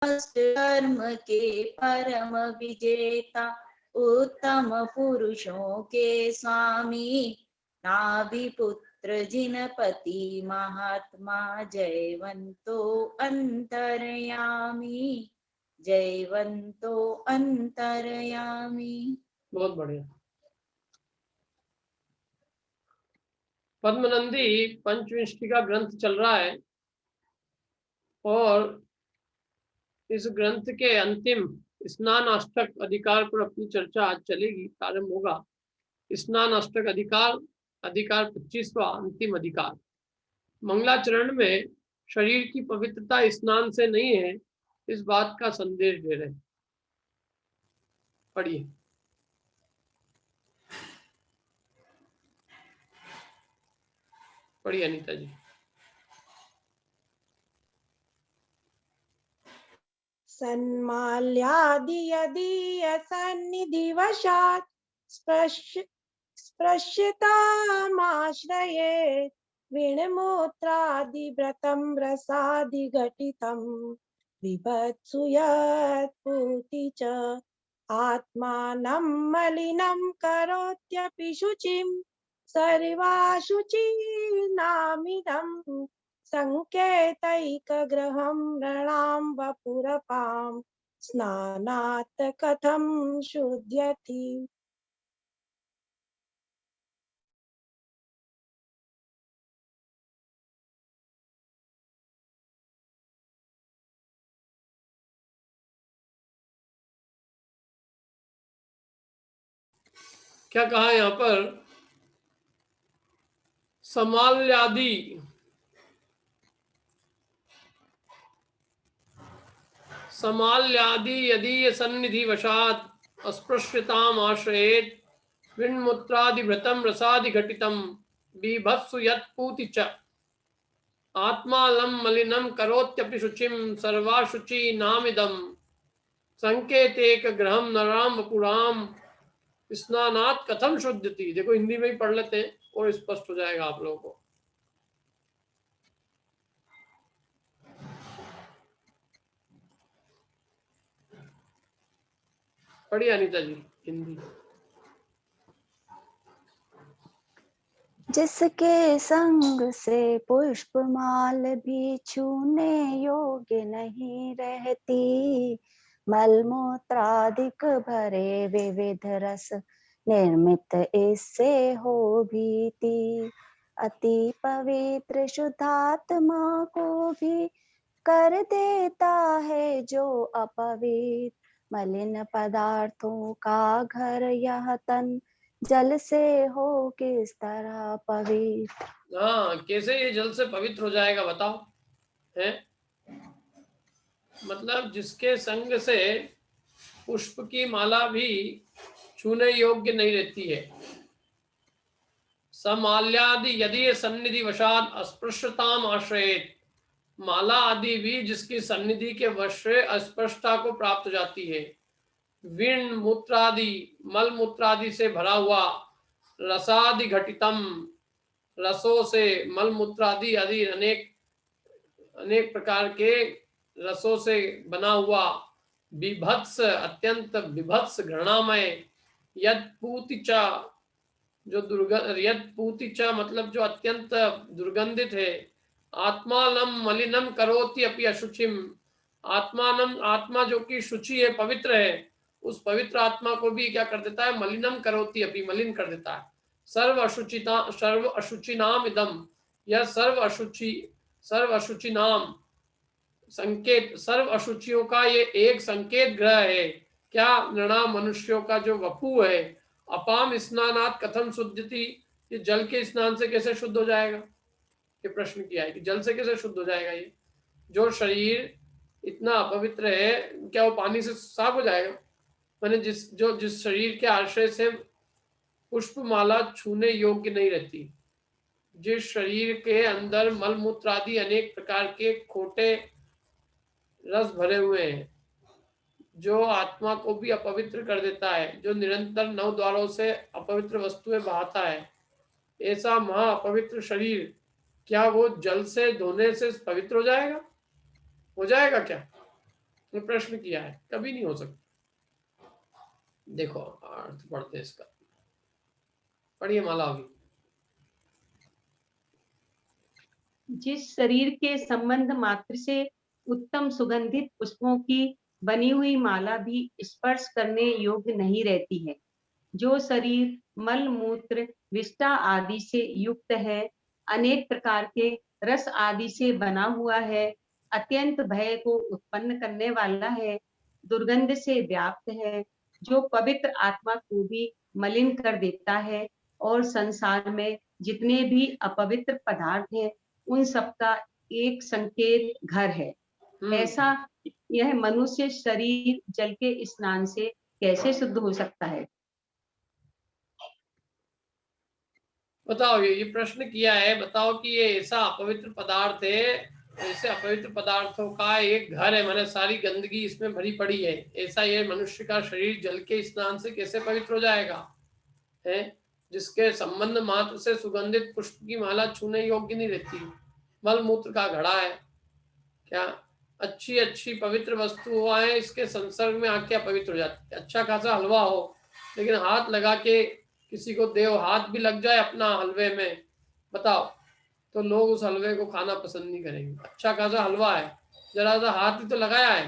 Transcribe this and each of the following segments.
कर्म के परम विजेता, उत्तम पुरुषों के स्वामी, नाभि पुत्र जिनपति महात्मा, जयवंतो अंतर्यामी, जयवंतो अंतर्यामी। बहुत बढ़िया। पद्मनंदी पंचविंशति का ग्रंथ चल रहा है और इस ग्रंथ के अंतिम स्नान अष्टक अधिकार पर अपनी चर्चा आज चलेगी, प्रारंभ होगा। स्नान अष्टक अधिकार, अधिकार 25वां, अंतिम अधिकार। मंगलाचरण में शरीर की पवित्रता स्नान से नहीं है, इस बात का संदेश दे रहे हैं। पढ़िए। पढ़िए अनीता जी। सन्माल्यादि यदि सन्निधिवशात् स्पृश्यतामाश्रयेत्, विणमूत्रादिव्रतं रसादिघटितं, बिभत्सु यत्पूति च, आत्मानं मलिनं करोत्यपि शुचिं, सर्वाशुचीनामिदं, संकेतैकग्रहं नृणां वपुरपां, स्नानात् कथं शुध्यति। क्या कहा यहाँ पर? समाल्यादि यदि सन्निधि वशात अस्पृश्यताम आश्रयेत, विण्मुत्रादिव्रतम रसादि घटितम, बीभत्सु यत्पूति च, आत्मानं मलिनं करोत्यपि शुचिं, सर्वाशुचि नामिदं, संकेतेक ग्रहम नराम वपुराम, स्नानात् कथम शुद्धति। देखो हिंदी में ही पढ़ लेते हैं और स्पष्ट हो जाएगा आप लोगों को। पढ़िए अनीता जी हिंदी। जिसके संग से पुष्पमाल भी छूने योग्य नहीं रहती, मलमूत्रादिक भरे विविध रस निर्मित इससे हो भीति, अति पवित्र शुद्धात्मा को भी कर देता है जो अपवित्र, मलिन पदार्थों का घर यह तन, जल से हो किस तरह पवित्र। हाँ, कैसे ये जल से पवित्र हो जाएगा बताओ? है मतलब जिसके संग से पुष्प की माला भी छूने योग्य नहीं रहती है। समाल्यादि यदि सन्निधि वशात अस्पृश्यताम आश्रयेत, माला आदि भी जिसकी सन्निधि के वश से अस्पृश्यता को प्राप्त हो जाती है। विण मूत्रादि, मल मूत्रादि से भरा हुआ, रसादि घटितम, रसों से, मल मूत्रादि आदि अनेक प्रकार के रसों से बना हुआ, विभत्स, अत्यंत विभत्स घृणामय, यद पूतिचा, जो यद पूतिचा मतलब जो अत्यंत दुर्गंधित है, आत्मानम मलिनम करोति अपि अशुचिम, आत्मानम, आत्मा जो कि शुचि है, पवित्र है, उस पवित्र आत्मा को भी क्या कर देता है? मलिनम करोति अपि, मलिन कर देता है। सर्व अशुचि नाम इदम, यह सर्व अशुचि नाम संकेत, सर्व अशुचियों का ये एक संकेत ग्रह है। क्या? नृणाम, मनुष्यों का जो वपु है। अपाम स्नानात् कथम शुद्धति, ये जल के स्नान से कैसे शुद्ध हो जाएगा? ये प्रश्न किया है कि जल से कैसे शुद्ध हो जाएगा? ये जो शरीर इतना अपवित्र है, क्या वो पानी से साफ हो जाएगा? मैंने जिस शरीर के आश्रय से पुष्पमाला छूने योग्य नहीं रहती, जिस शरीर के अंदर मलमूत्र आदि अनेक प्रकार के खोटे रस भरे हुए हैं, जो आत्मा को भी अपवित्र कर देता है, जो निरंतर 9 द्वारों से अपवित्र वस्तुएं बहाता है, ऐसा महा अपवित्र शरीर क्या वो जल से धोने से पवित्र हो जाएगा? हो जाएगा क्या? तो प्रश्न किया है, कभी नहीं हो सकता। देखो अर्थ पढ़ते इसका, पढ़िए माला अभी। जिस शरीर के संबंध मात्र से उत्तम सुगंधित पुष्पों की बनी हुई माला भी स्पर्श करने योग्य नहीं रहती है, जो शरीर मल मूत्र विष्ठा आदि से युक्त है, अनेक प्रकार के रस आदि से बना हुआ है, अत्यंत भय को उत्पन्न करने वाला है, दुर्गंध से व्याप्त है, जो पवित्र आत्मा को भी मलिन कर देता है, और संसार में जितने भी अपवित्र पदार्थ हैं उन सबका एक संकेत घर है। ऐसा यह मनुष्य शरीर जल के स्नान से कैसे शुद्ध हो सकता है? बताओ, ये प्रश्न किया है, बताओ कि ये ऐसा अपवित्र पदार्थ है, ऐसे अपवित्र पदार्थों का एक घर है, माने सारी गंदगी इसमें भरी पड़ी है, ऐसा ये मनुष्य का शरीर जल के स्नान से कैसे पवित्र हो जाएगा? है जिसके संबंध मात्र से सुगंधित पुष्प की माला छूने योग्य नहीं रहती, मल मूत्र का घड़ा है। क्या अच्छी अच्छी पवित्र वस्तुएं इसके संसर्ग में आके अपवित्र हो जाती है। अच्छा खासा हलवा हो, लेकिन हाथ लगा के किसी को देव, हाथ भी लग जाए अपना हलवे में, बताओ, तो लोग उस हलवे को खाना पसंद नहीं करेंगे। अच्छा खासा हलवा है, जरा सा हाथ ही तो लगाया है,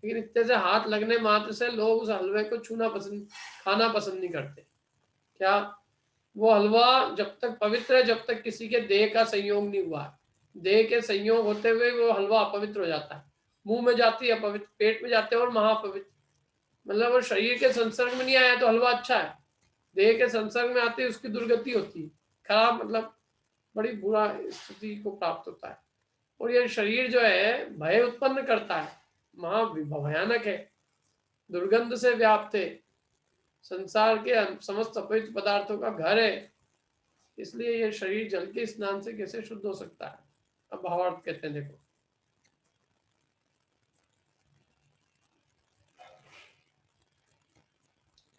लेकिन इतने से हाथ लगने मात्र से लोग उस हलवे को खाना पसंद नहीं करते। क्या वो हलवा जब तक पवित्र है, जब तक किसी के देह का संयोग नहीं हुआ है, देह के संयोग होते हुए वो हलवा अपवित्र हो जाता है, मुंह में जाती है अपवित्र, पेट में जाते हैं और महापवित्र। मतलब वो शरीर के संसर्ग में नहीं आया तो हलवा अच्छा है, देह के संसर्ग में आते ही उसकी दुर्गति होती है, खराब, मतलब बड़ी बुरा स्थिति को प्राप्त होता है। और ये शरीर जो है भय उत्पन्न करता है, महा भयानक है, दुर्गंध से व्याप्त है, संसार के समस्त अपवित्र पदार्थों का घर है, इसलिए ये शरीर जल के स्नान से कैसे शुद्ध हो सकता है? अब भावार्थ कहते हैं, देखो,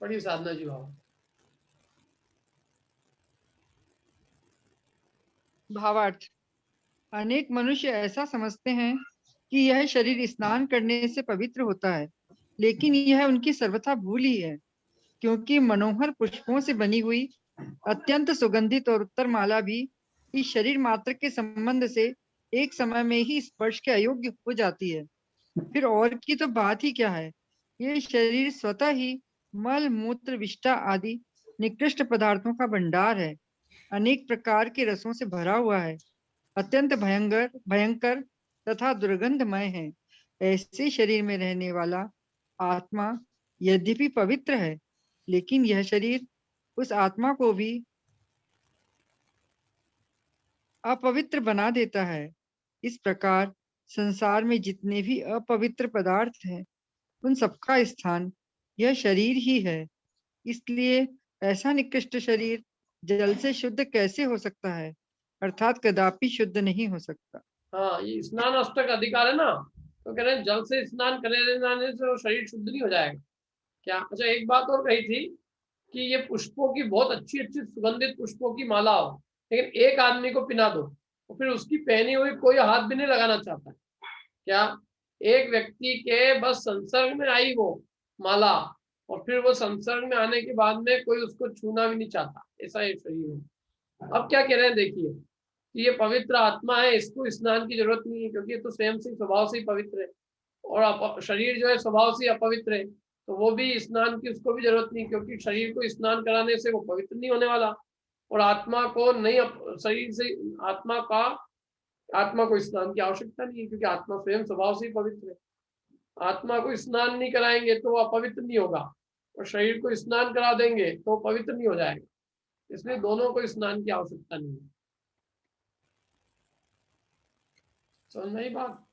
पढ़िए साधना जी भाव। भावार्थ। अनेक मनुष्य ऐसा समझते हैं कि यह शरीर स्नान करने से पवित्र होता है, लेकिन यह उनकी सर्वथा भूल ही है, क्योंकि मनोहर पुष्पों से बनी हुई अत्यंत सुगंधित और उत्तर माला भी इस शरीर मात्र के संबंध से एक समय में ही स्पर्श के अयोग्य हो जाती है। फिर और की तो बात ही क्या है, ये शरीर स्वतः ही मल मूत्र विष्ठा आदि निकृष्ट पदार्थों का भंडार है, अनेक प्रकार के रसों से भरा हुआ है, अत्यंत भयंकर तथा दुर्गंधमय है। ऐसे शरीर में रहने वाला आत्मा यद्यपि पवित्र है, लेकिन यह शरीर उस आत्मा को भी अपवित्र बना देता है। इस प्रकार संसार में जितने भी अपवित्र पदार्थ हैं, उन सबका स्थान यह शरीर ही है। इसलिए ऐसा निकृष्ट शरीर जल से शुद्ध कैसे हो सकता है, अर्थात कदापि शुद्ध नहीं हो सकता। हाँ, ये स्नान अष्टक अधिकार है ना, तो कह रहे हैं जल से स्नान करने से वो शरीर शुद्ध नहीं हो जाएगा। क्या? अच्छा, एक बात और कही थी कि ये पुष्पों की बहुत अच्छी अच्छी सुगंधित पुष्पों की माला हो, लेकिन एक आदमी को पिना दो तो फिर उसकी पहनी हुई कोई हाथ भी नहीं लगाना चाहता। क्या? एक व्यक्ति के बस संसर्ग में आई वो माला, और फिर वो संसर्ग में आने के बाद में कोई उसको छूना भी नहीं चाहता, ऐसा ये शरीर है। अब क्या कह रहे हैं, देखिए कि ये पवित्र आत्मा है, इसको स्नान की जरूरत नहीं है, क्योंकि ये तो स्वयं से स्वभाव से ही पवित्र है, और शरीर जो है स्वभाव से अपवित्र है, तो वो भी स्नान की उसको भी जरूरत नहीं, क्योंकि शरीर को स्नान कराने से वो पवित्र नहीं होने वाला, और आत्मा को नहीं, शरीर से आत्मा को स्नान की आवश्यकता नहीं है, क्योंकि आत्मा स्वयं स्वभाव से ही पवित्र है। आत्मा को स्नान नहीं कराएंगे तो वो अपवित्र नहीं होगा, और शरीर को स्नान करा देंगे तो पवित्र नहीं हो जाएगा, इसलिए दोनों को स्नान की आवश्यकता नहीं है। समझ में आई बात?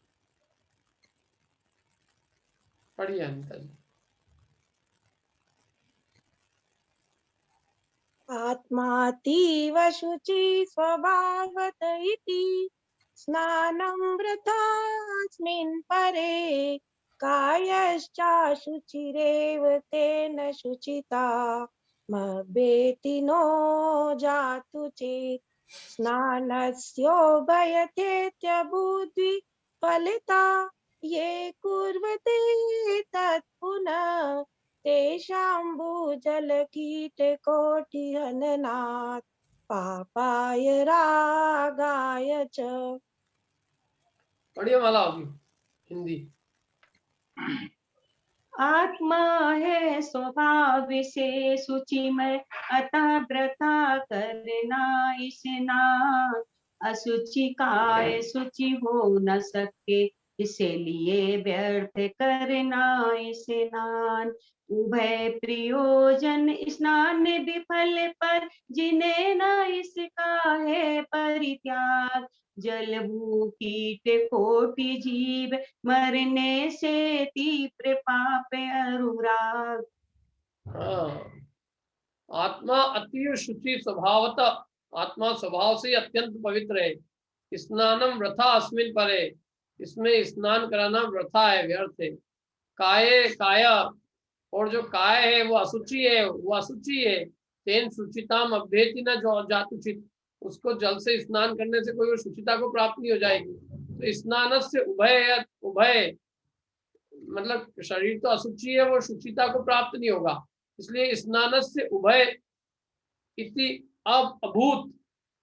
पढ़िए अनिता जी। आत्मातीव शुचि स्वभावत इति स्नानं वृथास्मिन् परे कायश्चाशुचिरेव तेन शुचिता मवेति नो जातु चेत् स्नानस्योभयतेत्यबुद्धि फलिता ये कुर्वते तत्पुनः तेषां भूजलकीटकोटिहननात् पापाय रागाय च। पढ़िए माला होगी हिंदी। आत्मा है स्वभाव से शुचिमय, अतः व्रता करना स्नान। अशुचि काय शुचि हो न सके, इसलिए व्यर्थ करना स्नान। उभय प्रयोजन स्नान विफल पर, जिन्हें न इसका है परित्याग। जल भू कीट कोटि जीव, मरने से तीव्र पाप अनुराग। हाँ, आत्मा अति शुचि स्वभावतः, आत्मा स्वभाव से अत्यंत पवित्र है। स्नानम वृथा अस्मिन परे, इसमें स्नान कराना वृथा है, व्यर्थ है। काय काया, और जो काय है वो अशुचि है, वो अशुचि है। तेन शुचिताम अभ्येति न जातुचित, उसको जल से स्नान करने से कोई शुचिता को प्राप्त नहीं हो जाएगी। तो स्नान से उभय, उभय मतलब शरीर तो अशुचि है, वो शुचिता को प्राप्त नहीं होगा। इसलिए स्नान से उभय इति अब अभूत,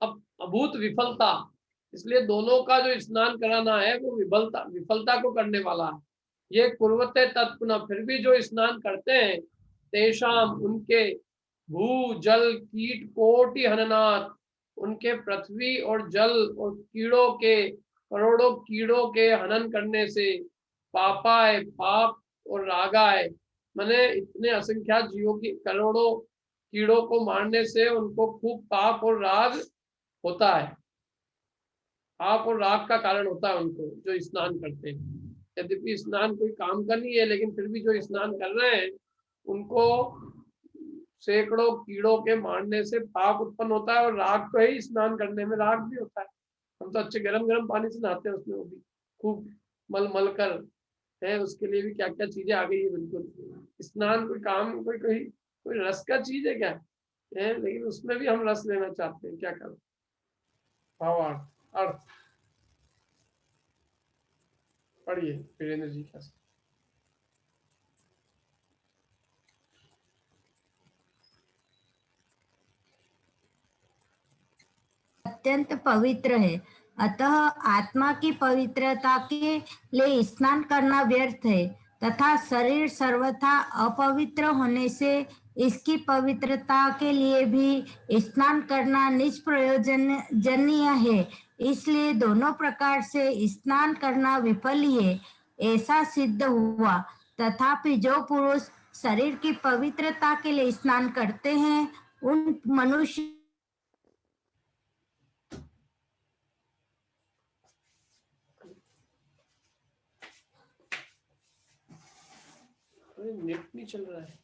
अब अभूत विफलता, इसलिए दोनों का जो स्नान कराना है वो विफलता को करने वाला है। ये कुर्वते तत्पुनः, फिर भी जो स्नान करते हैं, तेषाम उनके भू जल कीट कोटि हननाथ, उनके पृथ्वी और जल और कीड़ों के, करोड़ों कीड़ों के हनन करने से, पापाय पाप और रागाय माने इतने असंख्यात जीवों की, करोड़ों कीड़ों को मारने से उनको खूब पाप और राग होता है। पाप और राग का कारण होता है उनको जो स्नान करते हैं। यद्यपि स्नान कोई काम का नहीं है, लेकिन फिर भी जो स्नान कर रहे हैं उनको सैकड़ों कीड़ों के मारने से पाप उत्पन्न होता है, और राग को ही स्नान करने में राग भी होता है। हम तो अच्छे गरम गरम पानी से नहाते हैं, उसमें वो भी खूब मल मल कर है, उसके लिए भी क्या क्या चीजें आ गई है। बिल्कुल स्नान कोई काम, कोई कोई कोई रस का चीज है क्या है, लेकिन उसमें भी हम रस लेना चाहते हैं, क्या करें। भावार्थ अर्थ पढ़िए वीरेंद्र जी का। अत्यंत पवित्र है, अतः आत्मा की पवित्रता के लिए स्नान करना व्यर्थ है, तथा शरीर सर्वथा अपवित्र होने से इसकी पवित्रता के लिए भी स्नान करना निष्प्रयोजनीय है। इसलिए दोनों प्रकार से स्नान करना विफल ही है, ऐसा सिद्ध हुआ। तथापि जो पुरुष शरीर की पवित्रता के लिए स्नान करते हैं, उन मनुष्य नेट नहीं चल रहा है।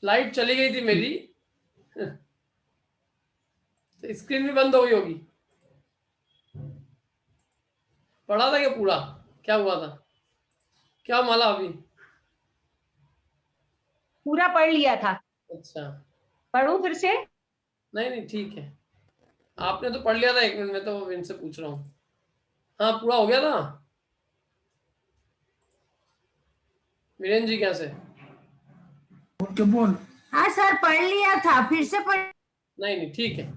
लाइट चली गई थी मेरी, तो स्क्रीन भी बंद हो गई होगी। पढ़ा था क्या पूरा, क्या हुआ था, क्या माला अभी? पूरा पढ़ लिया था। अच्छा, पढ़ूं फिर से? नहीं नहीं ठीक है, आपने तो पढ़ लिया था 1 मिनट में, तो इनसे पूछ रहा हूँ। हाँ पूरा हो गया था वीरेंद्र जी, कैसे? बोल। हाँ सर पढ़ लिया था, फिर से पढ़। नहीं नहीं ठीक है।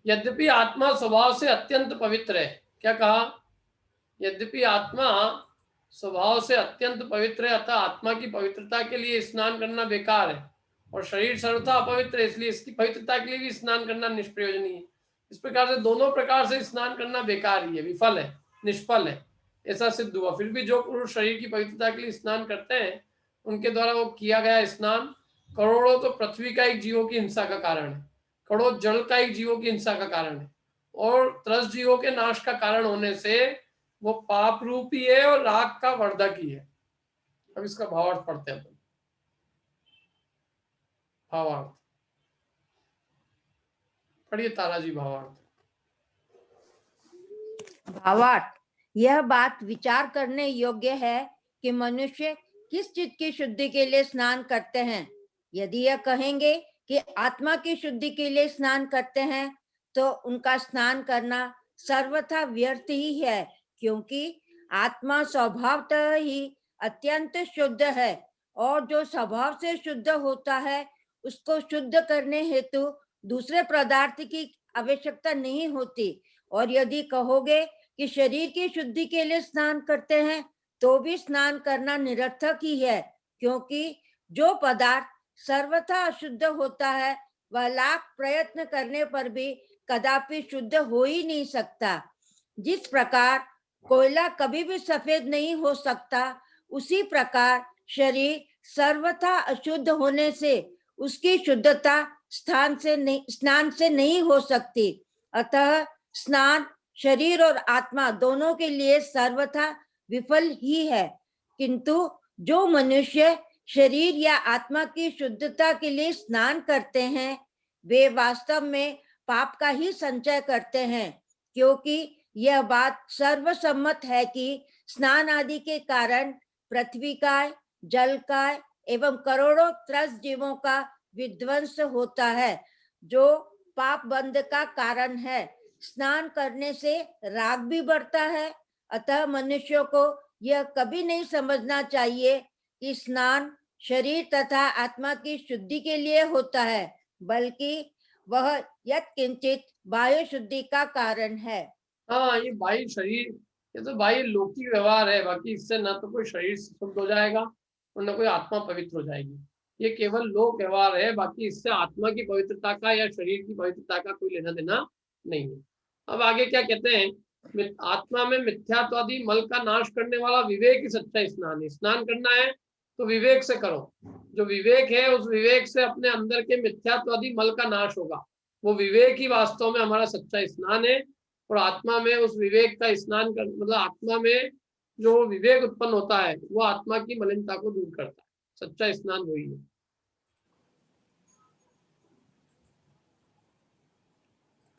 यद्यपि आत्मा स्वभाव से अत्यंत पवित्र है, क्या कहा? यद्यपि आत्मा स्वभाव से अत्यंत पवित्र है, अतः आत्मा की पवित्रता के लिए स्नान करना बेकार है, और शरीर सर्वथा अपवित्र है, इसलिए इसकी पवित्रता के लिए भी स्नान करना निष्प्रयोजनीय है। इस प्रकार से दोनों प्रकार से स्नान करना बेकार ही है, विफल है, निष्फल है, ऐसा सिद्ध हुआ। फिर भी जो पुरुष शरीर की पवित्रता के लिए स्नान करते हैं, उनके द्वारा वो किया गया स्नान करोड़ों तो पृथ्वी का एक जीवों की हिंसा का कारण है, करोड़ों जल का एक जीवों की हिंसा का कारण है, और त्रस्त जीवों के नाश का कारण होने से वो पाप रूपी है और राग का वर्धक ही है। अब इसका भावार्थ पढ़ते हैं। भावार्थ पढ़िए तारा जी, भावार्थ। भावार्थ, यह बात विचार करने योग्य है कि मनुष्य किस चीज की शुद्धि के लिए स्नान करते हैं। यदि यह कहेंगे कि आत्मा की शुद्धि के लिए स्नान करते हैं तो उनका स्नान करना सर्वथा व्यर्थ ही है, क्योंकि आत्मा स्वभावतः ही अत्यंत शुद्ध है और जो स्वभाव से शुद्ध होता है उसको शुद्ध करने हेतु दूसरे पदार्थ की आवश्यकता नहीं होती। और यदि कहोगे कि शरीर की शुद्धि के लिए स्नान करते हैं तो भी स्नान करना निरर्थक ही है, क्योंकि जो पदार्थ सर्वथा अशुद्ध होता है वह लाख प्रयत्न करने पर भी कदापि शुद्ध हो ही नहीं सकता। जिस प्रकार कोयला कभी भी सफेद नहीं हो सकता, उसी प्रकार शरीर सर्वथा अशुद्ध होने से उसकी शुद्धता स्नान से नहीं हो सकती। अतः स्नान शरीर और आत्मा दोनों के लिए सर्वथा विफल ही है। किंतु जो मनुष्य शरीर या आत्मा की शुद्धता के लिए स्नान करते हैं वे वास्तव में पाप का ही संचय करते हैं, क्योंकि यह बात सर्वसम्मत है कि स्नान आदि के कारण पृथ्वी का, जल का एवं करोड़ों त्रस्त जीवों का विध्वंस होता है, जो पाप बंध का कारण है। स्नान करने से राग भी बढ़ता है। अतः मनुष्यों को यह कभी नहीं समझना चाहिए कि स्नान शरीर तथा आत्मा की शुद्धि के लिए होता है, बल्कि वह यत्किंचित बाह्य शुद्धि का कारण है। हाँ, ये बाह्य शरीर, ये तो बाह्य लौकिक व्यवहार है, बाकी इससे ना तो कोई शरीर शुद्ध हो जाएगा और न कोई आत्मा पवित्र हो जाएगी। ये केवल लोक व्यवहार है, बाकी इससे आत्मा की पवित्रता का या शरीर की पवित्रता का कोई लेना देना नहीं है। अब आगे क्या कहते हैं, आत्मा में मिथ्यात्वादी मल का नाश करने वाला विवेक ही सच्चा स्नान है। स्नान करना है तो विवेक से करो। जो विवेक है उस विवेक से अपने अंदर के मिथ्यात्वादी मल का नाश होगा। वो विवेक ही वास्तव में हमारा सच्चा स्नान है। और आत्मा में उस विवेक का स्नान कर, मतलब आत्मा में जो विवेक उत्पन्न होता है वो आत्मा की मलिनता को दूर करता है। सच्चा स्नान वही है।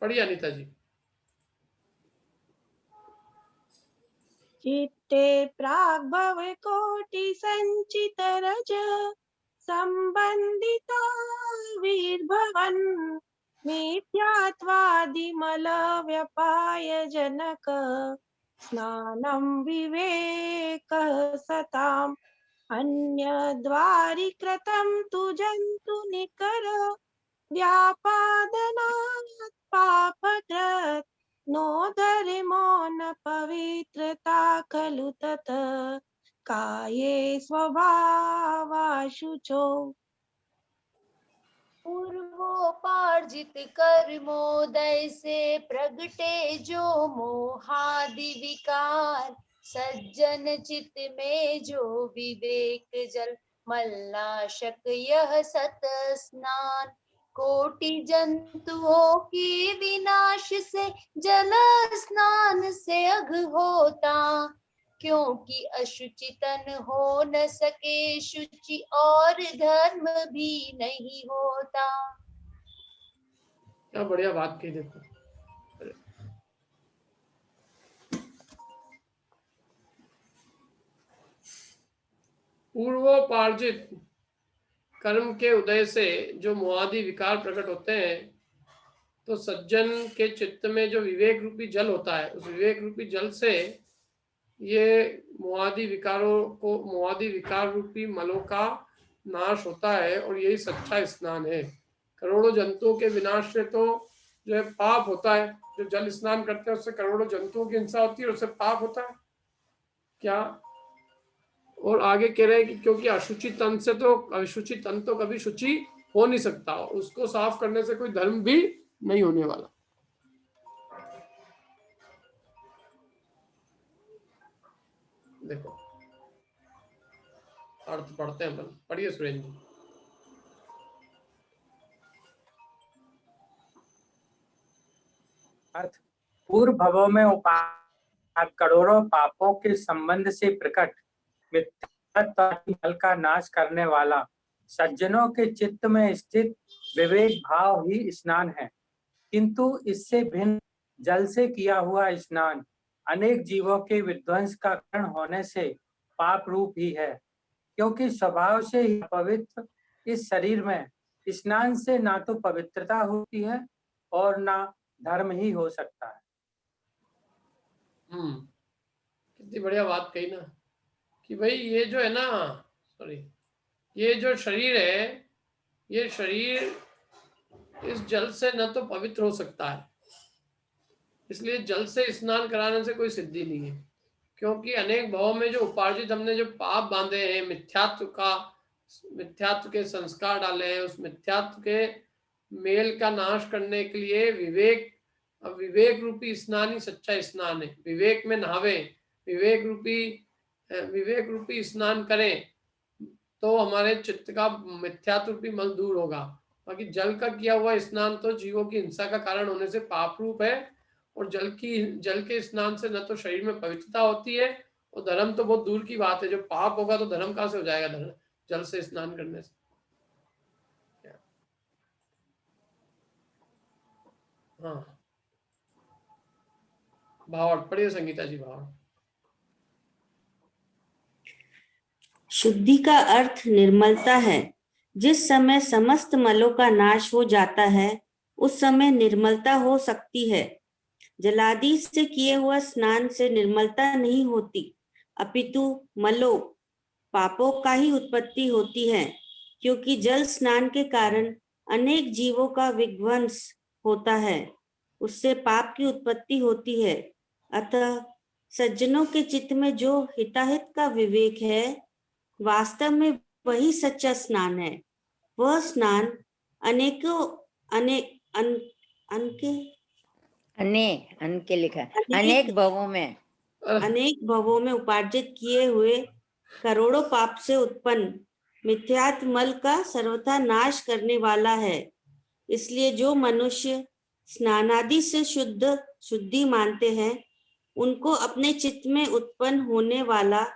पढ़िए अनिता जी। चित्ते प्राग्भव कोटि संचित रज संबंधिता वीर्भवन् मिथ्यात्वादिमल व्यपाय जनक स्नानं विवेकः सताम् अन्यद्वारिकृतं तु जन्तु निकर व्यापादनात् पापकृत् नोदरिमो न पवित्रता खलु तत् काये स्वभावाशुचो। पूर्वोपार्जित कर्मोदय से प्रगटे जो मोहादि विकार, सज्जन चित्त में जो विवेक जल मलनाशक यह सत स्नान, कोटि जंतुओं के विनाश से जल स्नान से अघ होता, क्योंकि अशुचि तन हो न सके शुचि और धर्म भी नहीं होता। क्या बढ़िया बात कही। देखो पूर्वोपार्जित कर्म के उदय से जो मोहादि विकार प्रकट होते हैं, तो सज्जन के चित्त में जो विवेक रूपी जल होता है उस विवेक रूपी जल से ये मोहादि विकार रूपी मलों का नाश होता है। और यही सच्चा स्नान है। करोड़ों जंतुओं के विनाश से तो जो है पाप होता है। जो जल स्नान करते हैं उससे करोड़ों जंतुओं की हिंसा होती है, उससे पाप होता है क्या। और आगे कह रहे हैं कि क्योंकि अशुचि तन तो कभी शुचि हो नहीं सकता, उसको साफ करने से कोई धर्म भी नहीं होने वाला। देखो अर्थ पढ़ते हैं अपन। पढ़िए सुरेंद्र जी। अर्थ पूर्व भवों में करोड़ों पापों के संबंध से प्रकट मिथ्यात्व का नाश करने वाला सज्जनों के चित्त में स्थित विवेक भाव ही स्नान है, किंतु इससे भिन्न जल से किया हुआ स्नान अनेक जीवों के विध्वंस का कारण होने से पाप रूप ही है, क्योंकि स्वभाव से ही पवित्र इस शरीर में स्नान से ना तो पवित्रता होती है और ना धर्म ही हो सकता है। कितनी बढ़िया बात कही ना कि भाई ये जो है ना, ये जो शरीर है, ये शरीर इस जल से न तो पवित्र हो सकता है, इसलिए जल से स्नान कराने से कोई सिद्धि नहीं है, क्योंकि अनेक भावों में जो उपार्जित हमने जो पाप बांधे हैं, मिथ्यात्व के संस्कार डाले हैं, उस मिथ्यात्व के मेल का नाश करने के लिए विवेक रूपी स्नान ही सच्चा स्नान है। विवेक में नहावे, विवेक रूपी स्नान करें तो हमारे चित्त का मिथ्यात्व रूपी मल दूर होगा। बाकी जल का किया हुआ स्नान तो जीवों की हिंसा का कारण होने से पाप रूप है, और जल के स्नान से न तो शरीर में पवित्रता होती है, और धर्म तो बहुत दूर की बात है। जो पाप होगा तो धर्म कहाँ से हो जाएगा धर्म जल से स्नान करने से। हाँ, भावार्थ पढ़िए संगीता जी। भावार्थ शुद्धि का अर्थ निर्मलता है। जिस समय समस्त मलों का नाश हो जाता है उस समय निर्मलता हो सकती है। जलादि से किए हुआ स्नान से निर्मलता नहीं होती, अपितु मलों पापों का ही उत्पत्ति होती है, क्योंकि जल स्नान के कारण अनेक जीवों का विध्वंस होता है, उससे पाप की उत्पत्ति होती है। अतः सज्जनों के चित्त में जो हिताहित का विवेक है, वास्तव में वही सच्चा स्नान है। वह स्नान अनेक भवों में उपार्जित किए हुए करोड़ों पाप से उत्पन्न मिथ्यात्व मल का सर्वथा नाश करने वाला है। इसलिए जो मनुष्य स्नानादि से शुद्धि मानते हैं, उनको अपने चित्त में उत्पन्न होने वाला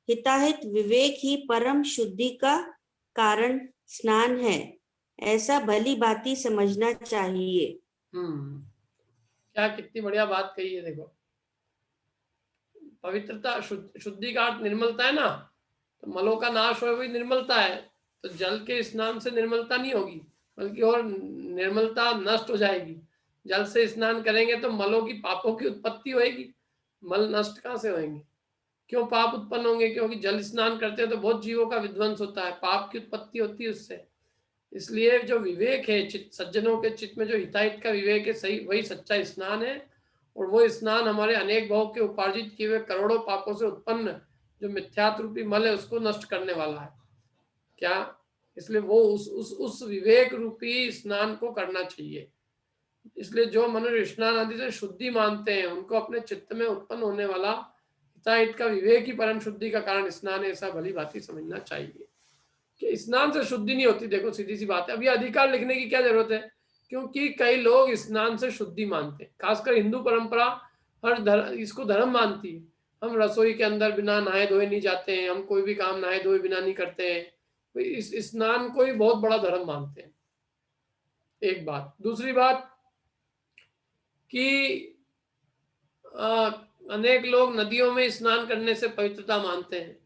हिताहित विवेक ही परम शुद्धि का कारण स्नान है, ऐसा भली भांति समझना चाहिए। क्या कितनी बढ़िया बात कही है। देखो, पवित्रता शुद्धि का अर्थ निर्मलता है ना, तो मलों का नाश हो वही निर्मलता है। तो जल के स्नान से निर्मलता नहीं होगी, बल्कि और निर्मलता नष्ट हो जाएगी। जल से स्नान करेंगे तो मलों की पापों की उत्पत्ति होगी, मल नष्ट कहाँ से होंगे? क्यों पाप उत्पन्न होंगे? क्योंकि जल स्नान करते हैं तो बहुत जीवों का विध्वंस होता है, पाप की उत्पत्ति होती है उससे। इसलिए जो विवेक है सज्जनों के चित्त में, जो हिताहित का विवेक है, सही वही सच्चा स्नान है। और वो स्नान हमारे अनेक भाव के उपार्जित किए हुए करोड़ों पापों से उत्पन्न जो मिथ्यात्व रूपी मल है उसको नष्ट करने वाला है। क्या? इसलिए वो उस विवेक रूपी स्नान को करना चाहिए। इसलिए जो मनुष्य स्नान आदि से शुद्धि मानते हैं, उनको अपने चित्त में उत्पन्न होने वाला हिताहित का विवेक ही परम शुद्धि का कारण स्नान है, ऐसा भली भांति समझना चाहिए। कि स्नान से शुद्धि नहीं होती। देखो सीधी सी बात है, अभी अधिकार लिखने की क्या जरूरत है? क्योंकि कई लोग स्नान से शुद्धि मानते हैं, खासकर हिंदू परंपरा इसको धर्म मानती है। हम रसोई के अंदर बिना नहाए धोए नहीं जाते हैं, हम कोई भी काम नहाए धोए बिना नहीं करते हैं। इस स्नान को ही बहुत बड़ा धर्म मानते हैं। एक बात। दूसरी बात कि अनेक लोग नदियों में स्नान करने से पवित्रता मानते हैं।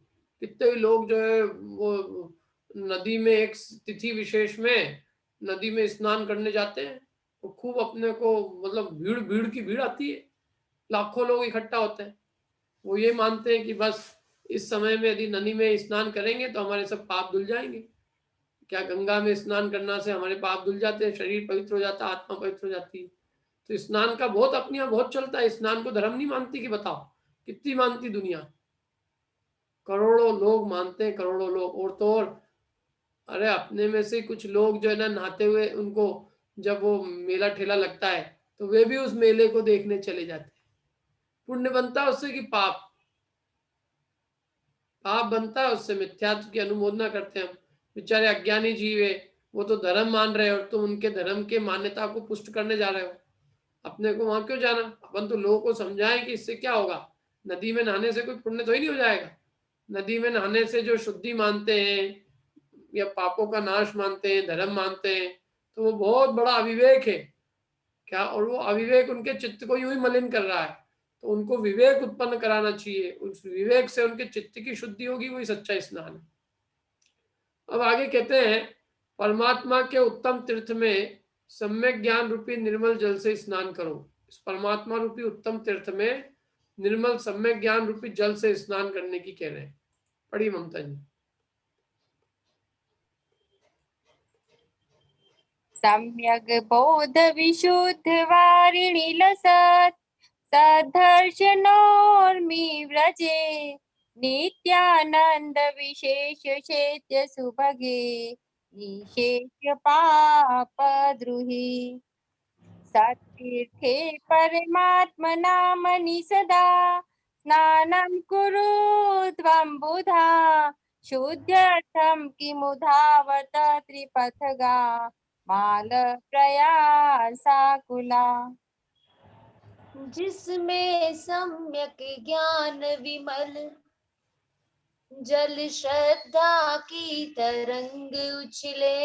कितने लोग जो है वो नदी में एक तिथि विशेष में नदी में स्नान करने जाते हैं, वो खूब अपने को मतलब भीड़ की भीड़ आती है, लाखों लोग इकट्ठा होते हैं। वो ये मानते हैं कि बस इस समय में यदि नदी में स्नान करेंगे तो हमारे सब पाप धुल जाएंगे। क्या गंगा में स्नान करने से हमारे पाप धुल जाते हैं, शरीर पवित्र हो जाता है, आत्मा पवित्र हो जाती है? तो स्नान का बहुत अपने यहाँ बहुत चलता है। स्नान को धर्म नहीं मानती कि बताओ कितनी मानती दुनिया? करोड़ों लोग मानते हैं, करोड़ों लोग। और तो और अरे अपने में से कुछ लोग जो है ना नहाते हुए, उनको जब वो मेला ठेला लगता है तो वे भी उस मेले को देखने चले जाते हैं। पुण्य बनता है उससे कि पाप बनता है उससे? मिथ्यात्व की अनुमोदना करते हैं हम। बेचारे अज्ञानी जीव है, वो तो धर्म मान रहे हो और तुम उनके धर्म के मान्यता को पुष्ट करने जा रहे हो। अपने को वहां क्यों जाना? अपन तो लोगों को समझाएं कि इससे क्या होगा, नदी में नहाने से कोई पुण्य तो ही नहीं हो जाएगा। नदी में नहाने से जो शुद्धि मानते हैं या पापों का नाश मानते हैं, धर्म मानते हैं, तो वो बहुत बड़ा अविवेक है क्या, और वो अविवेक उनके चित्त को यूं ही मलिन कर रहा है। तो उनको विवेक उत्पन्न कराना चाहिए, उस विवेक से उनके चित्त की शुद्धि होगी, वही सच्चा स्नान है। अब आगे कहते हैं, परमात्मा के उत्तम तीर्थ में सम्यक ज्ञान रूपी निर्मल जल से स्नान करो। इस परमात्मा रूपी उत्तम तीर्थ में निर्मल सम्यक ज्ञान रूपी जल से स्नान करने की कह रहे हैं। पढ़ी ममता जी। सम्यग् बोध विशुद्ध वारिणी लसत् सदर्शनोर्मि व्रजे नित्यानंद विशेष चैत्य सुभगे निशेष पाप द्रुहि सत्तीर्थे परमात्मनामनि सदा स्नानं कुरु त्वं बुधा शुद्ध्यर्थं किमुधावत त्रिपथगा माल प्रयासाकुला। जिसमें सम्यक ज्ञान विमल जल श्रद्धा की तरंग उछले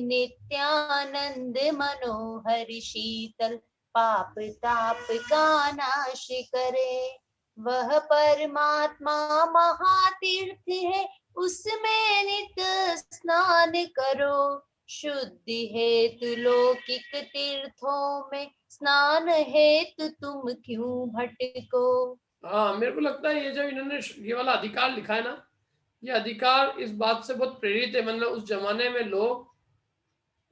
नित्यानंद मनोहर शीतल पाप ताप का नाश करे वह परमात्मा महातीर्थ है उसमें नित स्नान करो शुद्धि हेतु लौकिक तीर्थों में स्नान हेतु तुम क्यों भटको। हाँ, मेरे को लगता है ये जो इन्होंने ये वाला अधिकार लिखा है ना, ये अधिकार इस बात से बहुत प्रेरित है। मतलब उस जमाने में लोग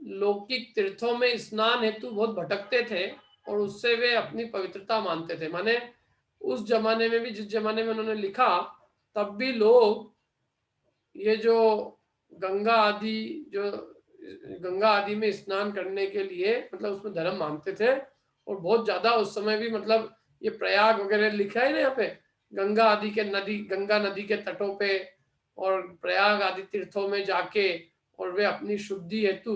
लौकिक तीर्थों में स्नान हेतु बहुत भटकते थे और उससे वे अपनी पवित्रता मानते थे। माने उस जमाने में भी, जिस जमाने में उन्होंने लिखा, तब भी लोग ये जो गंगा आदि में स्नान करने के लिए मतलब उसमें धर्म मानते थे। और बहुत ज्यादा उस समय भी मतलब ये प्रयाग वगैरह लिखा है ना यहाँ पे, गंगा नदी के तटों पे और प्रयाग आदि तीर्थों में जाके और वे अपनी शुद्धि हेतु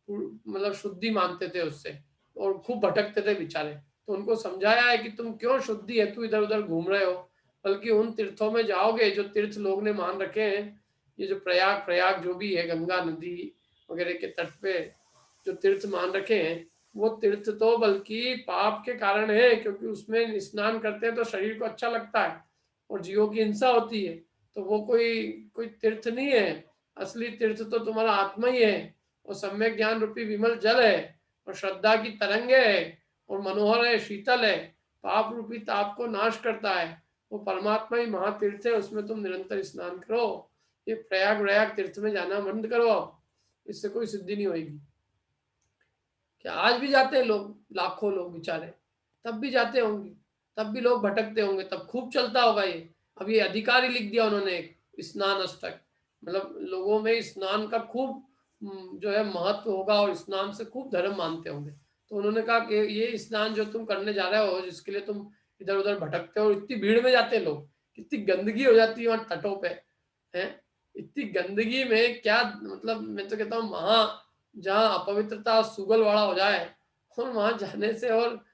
मतलब शुद्धि मानते थे उससे, और खूब भटकते थे बेचारे। तो उनको समझाया है कि तुम क्यों शुद्धि हेतु इधर उधर घूम रहे हो, बल्कि उन तीर्थों में जाओगे जो तीर्थ लोग ने मान रखे हैं। ये जो प्रयाग जो भी है, गंगा नदी वगैरह के तट पे जो तीर्थ मान रखे हैं, वो तीर्थ तो बल्कि पाप के कारण है, क्योंकि उसमें स्नान करते हैं तो शरीर को अच्छा लगता है और जीवों की हिंसा होती है। तो वो कोई तीर्थ नहीं है। असली तीर्थ तो तुम्हारा आत्मा ही है, और सम्यक ज्ञान रूपी विमल जल है, और श्रद्धा की तरंगे है, और मनोहर है, शीतल है, पाप रूपी ताप को नाश करता है। वो परमात्मा ही महातीर्थ है, उसमें तुम निरंतर स्नान करो। ये प्रयाग तीर्थ में जाना बंद करो, इससे कोई सिद्धि नहीं होगी। क्या आज भी जाते हैं लोग, लाखों लोग बेचारे, तब भी जाते होंगे, तब भी लोग भटकते होंगे, तब खूब चलता होगा ये। अब ये अधिकार ही लिख दिया उन्होंने एक स्नान अष्टक, मतलब लोगों में स्नान का खूब जो है महत्व होगा और स्नान से खूब धर्म मानते होंगे। तो उन्होंने कहा कि ये स्नान जो तुम करने जा रहे हो, जिसके लिए तुम इधर उधर भटकते हो, इतनी भीड़ में जाते हैं लोग, कितनी गंदगी हो जाती है वहां तटों पे है, इतनी गंदगी में क्या मतलब, मैं तो कहता हूँ वहां जहाँ अपवित्रता सुगलवाड़ा हो जाए और वहां जाने से, और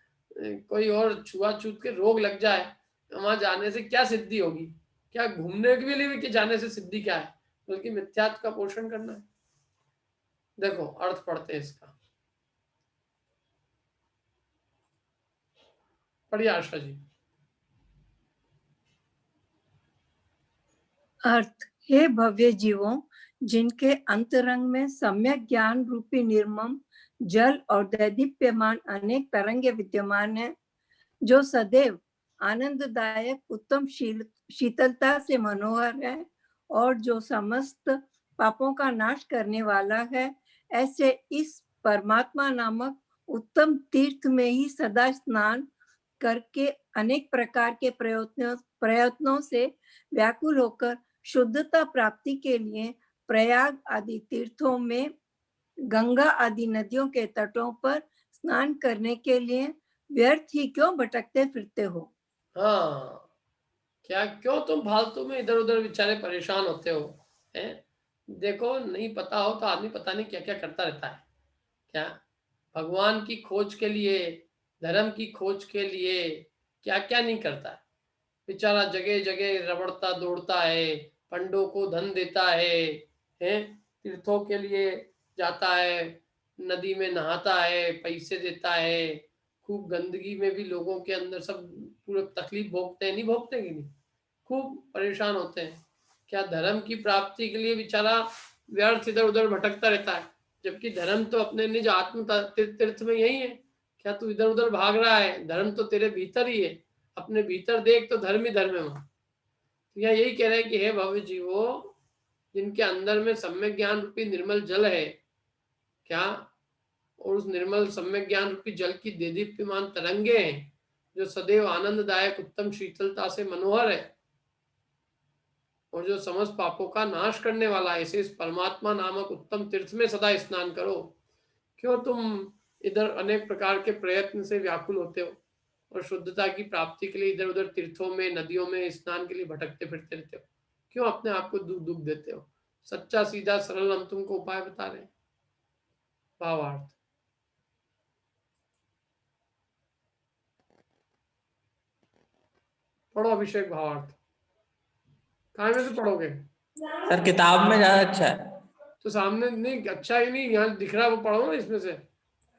कोई और छुआछूत के रोग लग जाए, वहां जाने से क्या सिद्धि होगी? क्या घूमने के लिए भी जाने से सिद्धि क्या है? बल्कि मिथ्यात्व का पोषण करना है। देखो अर्थ पढ़ते हैं इसका, पढ़िए आशा जी। अर्थ, हे भव्य जीवों, जिनके अंतरंग में सम्यक ज्ञान रूपी निर्मम जल और दैदीप्यमान अनेक तरंगे विद्यमान है, जो सदैव आनंददायक उत्तम शीतलता से मनोहर है और जो समस्त पापों का नाश करने वाला है, ऐसे इस परमात्मा नामक उत्तम तीर्थ में ही सदा स्नान करके अनेक प्रकार के प्रयत्नों से व्याकुल होकर शुद्धता प्राप्ति के लिए प्रयाग आदि तीर्थों में गंगा आदि नदियों के तटों पर स्नान करने के लिए व्यर्थ ही क्यों भटकते फिरते हो। हाँ, क्या क्यों तुम फालतू में इधर उधर बेचारे परेशान होते हो हैं? देखो नहीं पता हो तो आदमी पता नहीं क्या क्या करता रहता है। क्या भगवान की खोज के लिए धर्म की खोज के लिए क्या क्या नहीं करता है। बेचारा जगह जगह रबड़ता दौड़ता है, पंडों को धन देता है, तीर्थों के लिए जाता है, नदी में नहाता है, पैसे देता है, खूब गंदगी में भी लोगों के अंदर सब पूरे तकलीफ भोगते हैं, नहीं भोगते कि नहीं, खूब परेशान होते हैं। क्या धर्म की प्राप्ति के लिए बेचारा व्यर्थ इधर उधर भटकता रहता है, जबकि धर्म तो अपने निज आत्म तीर्थ में यही है। क्या तू इधर उधर भाग रहा है? धर्म तो तेरे भीतर ही है, अपने भीतर देख तो धर्म ही धर्म है वहां। तो यहाँ यही कह रहे हैं कि हे भव्य जीवो, जिनके अंदर में सम्यक ज्ञान रूपी निर्मल जल है, क्या, और उस निर्मल सम्यक ज्ञान रूपी जल की देदीप्यमान तरंगे हैं, जो सदैव आनंददायक उत्तम शीतलता से मनोहर है और जो समस्त पापों का नाश करने वाला है, ऐसे इस परमात्मा नामक उत्तम तीर्थ में सदा स्नान करो। क्यों तुम इधर अनेक प्रकार के प्रयत्न से व्याकुल होते हो और शुद्धता की प्राप्ति के लिए इधर उधर तीर्थों में, नदियों में स्नान के लिए भटकते फिरते रहते हो? क्यों अपने आप को दुख देते हो? सच्चा सीधा सरल हम तुमको उपाय बता रहे हैं। भावार्थ। पढ़ो अभिषेक भावार्थ। कहाँ में से पढ़ोगे? सर किताब में ज्यादा अच्छा है। तो सामने नहीं, अच्छा ही नहीं, यहाँ दिख रहा है वो पढ़ो ना इसमें से।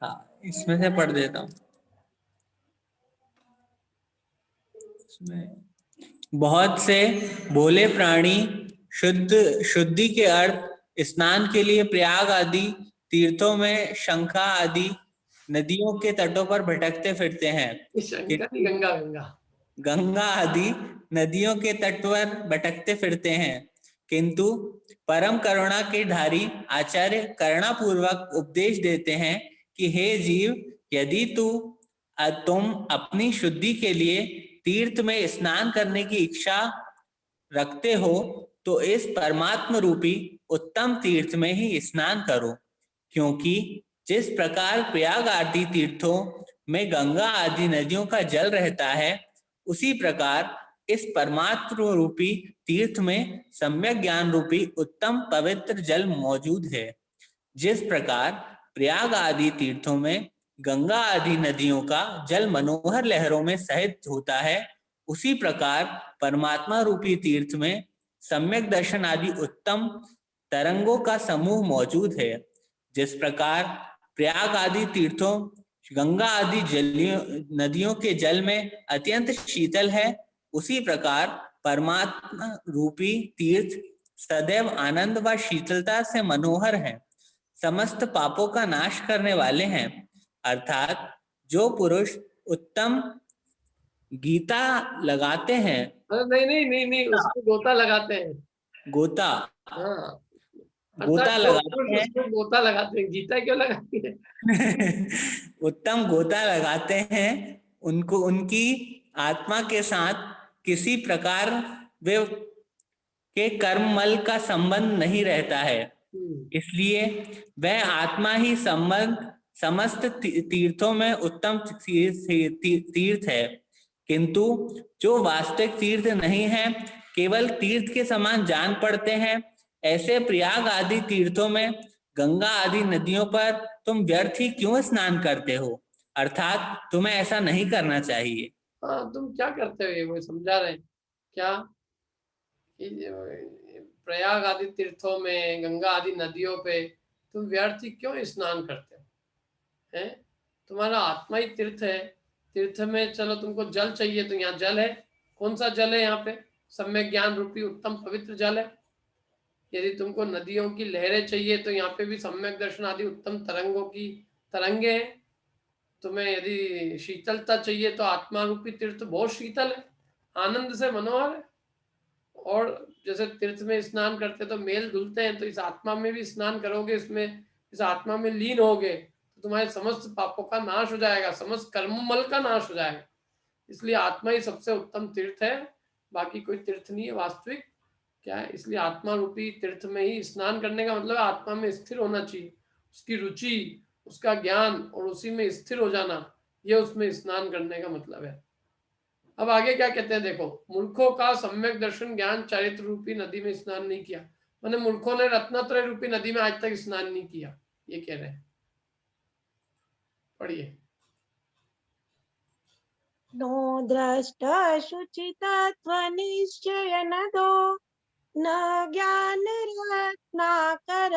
हाँ, इसमें से पढ़ देता हूँ। बहुत से भोले प्राणी शुद्धि के अर्थ स्नान के लिए प्रयाग आदि तीर्थों में शंखा आदि नदियों के तटों पर भटकते फिरते हैं। गंगा आदि नदियों के तट पर भटकते फिरते हैं, किंतु परम करुणा के धारी आचार्य करुणा पूर्वक उपदेश देते हैं कि हे जीव, यदि तुम अपनी शुद्धि के लिए तीर्थ में स्नान करने की इच्छा रखते हो तो इस परमात्म रूपी उत्तम तीर्थ में ही स्नान करो, क्योंकि जिस प्रकार प्रयाग आदि तीर्थों में गंगा आदि नदियों का जल रहता है, उसी प्रकार इस परमात्म रूपी तीर्थ में सम्यक ज्ञान रूपी उत्तम पवित्र जल मौजूद है। जिस प्रकार प्रयाग आदि तीर्थों में गंगा आदि नदियों का जल मनोहर लहरों में सहित होता है, उसी प्रकार परमात्मा रूपी तीर्थ में सम्यक दर्शन आदि उत्तम तरंगों का समूह मौजूद है। जिस प्रकार प्रयाग आदि तीर्थों गंगा आदि नदियों के जल में अत्यंत शीतल है, उसी प्रकार परमात्मा रूपी तीर्थ सदैव आनंद व शीतलता से मनोहर है, समस्त पापों का नाश करने वाले हैं। अर्थात जो पुरुष उत्तम गीता लगाते हैं, नहीं, उसको गोता लगाते हैं। गोता, हाँ, गोता लगाते हैं, गोता लगाते हैं, गीता क्यों लगाती है? उत्तम गोता लगाते हैं, उनको उनकी आत्मा के साथ किसी प्रकार वे के कर्ममल का संबंध नहीं रहता है, इसलिए वह आत्मा ही समस्त तीर्थों में उत्तम तीर्थ है। किंतु जो वास्तविक तीर्थ नहीं है, केवल तीर्थ के समान जान पड़ते हैं, ऐसे प्रयाग आदि तीर्थों में गंगा आदि नदियों पर तुम व्यर्थ ही क्यों स्नान करते हो? अर्थात तुम्हें ऐसा नहीं करना चाहिए। हाँ, तुम क्या करते हो ये वो समझा रहे हैं क्या? प्रयाग आदि तीर्थों में, गंगा आदि नदियों पे तुम व्यर्थ ही क्यों स्नान करते हो? हैं? तुम्हारा आत्मा ही तीर्थ है। तीर्थ में चलो तुमको जल चाहिए तो यहाँ जल है। कौन सा जल है यहाँ पे? सम्यक ज्ञान रूपी उत्तम पवित्र जल है। यदि तुमको नदियों की लहरें चाहिए तो यहाँ पे भी सम्यक दर्शन आदि उत्तम तरंगों की तरंगे हैं। तुम्हें यदि शीतलता चाहिए तो आत्मा रूपी तीर्थ बहुत शीतल है, आनंद से मनोहर है। और जैसे तीर्थ में स्नान करते तो मेल धुलते हैं, तो इस आत्मा में भी स्नान करोगे, इसमें इस आत्मा में लीन होगे तो तुम्हारे समस्त पापों का नाश हो जाएगा, समस्त कर्ममल का नाश हो जाएगा। इसलिए आत्मा ही सबसे उत्तम तीर्थ है, बाकी कोई तीर्थ नहीं है वास्तविक। क्या है? इसलिए आत्मा रूपी तीर्थ में ही स्नान करने का मतलब आत्मा में स्थिर होना चाहिए, उसकी रुचि, उसका ज्ञान और उसी में स्थिर हो जाना, यह उसमें स्नान करने का मतलब है। अब आगे क्या कहते हैं देखो, मूर्खों का सम्यक दर्शन ज्ञान चरित्र रूपी नदी में स्नान नहीं किया, माने मूर्खों ने रत्नत्रय रूपी नदी में आज तक स्नान नहीं किया, ये कह रहे हैं। पढ़िए। नो द्रष्ट शुचितत्व निश्चय न दो न ज्ञान रत्नाकर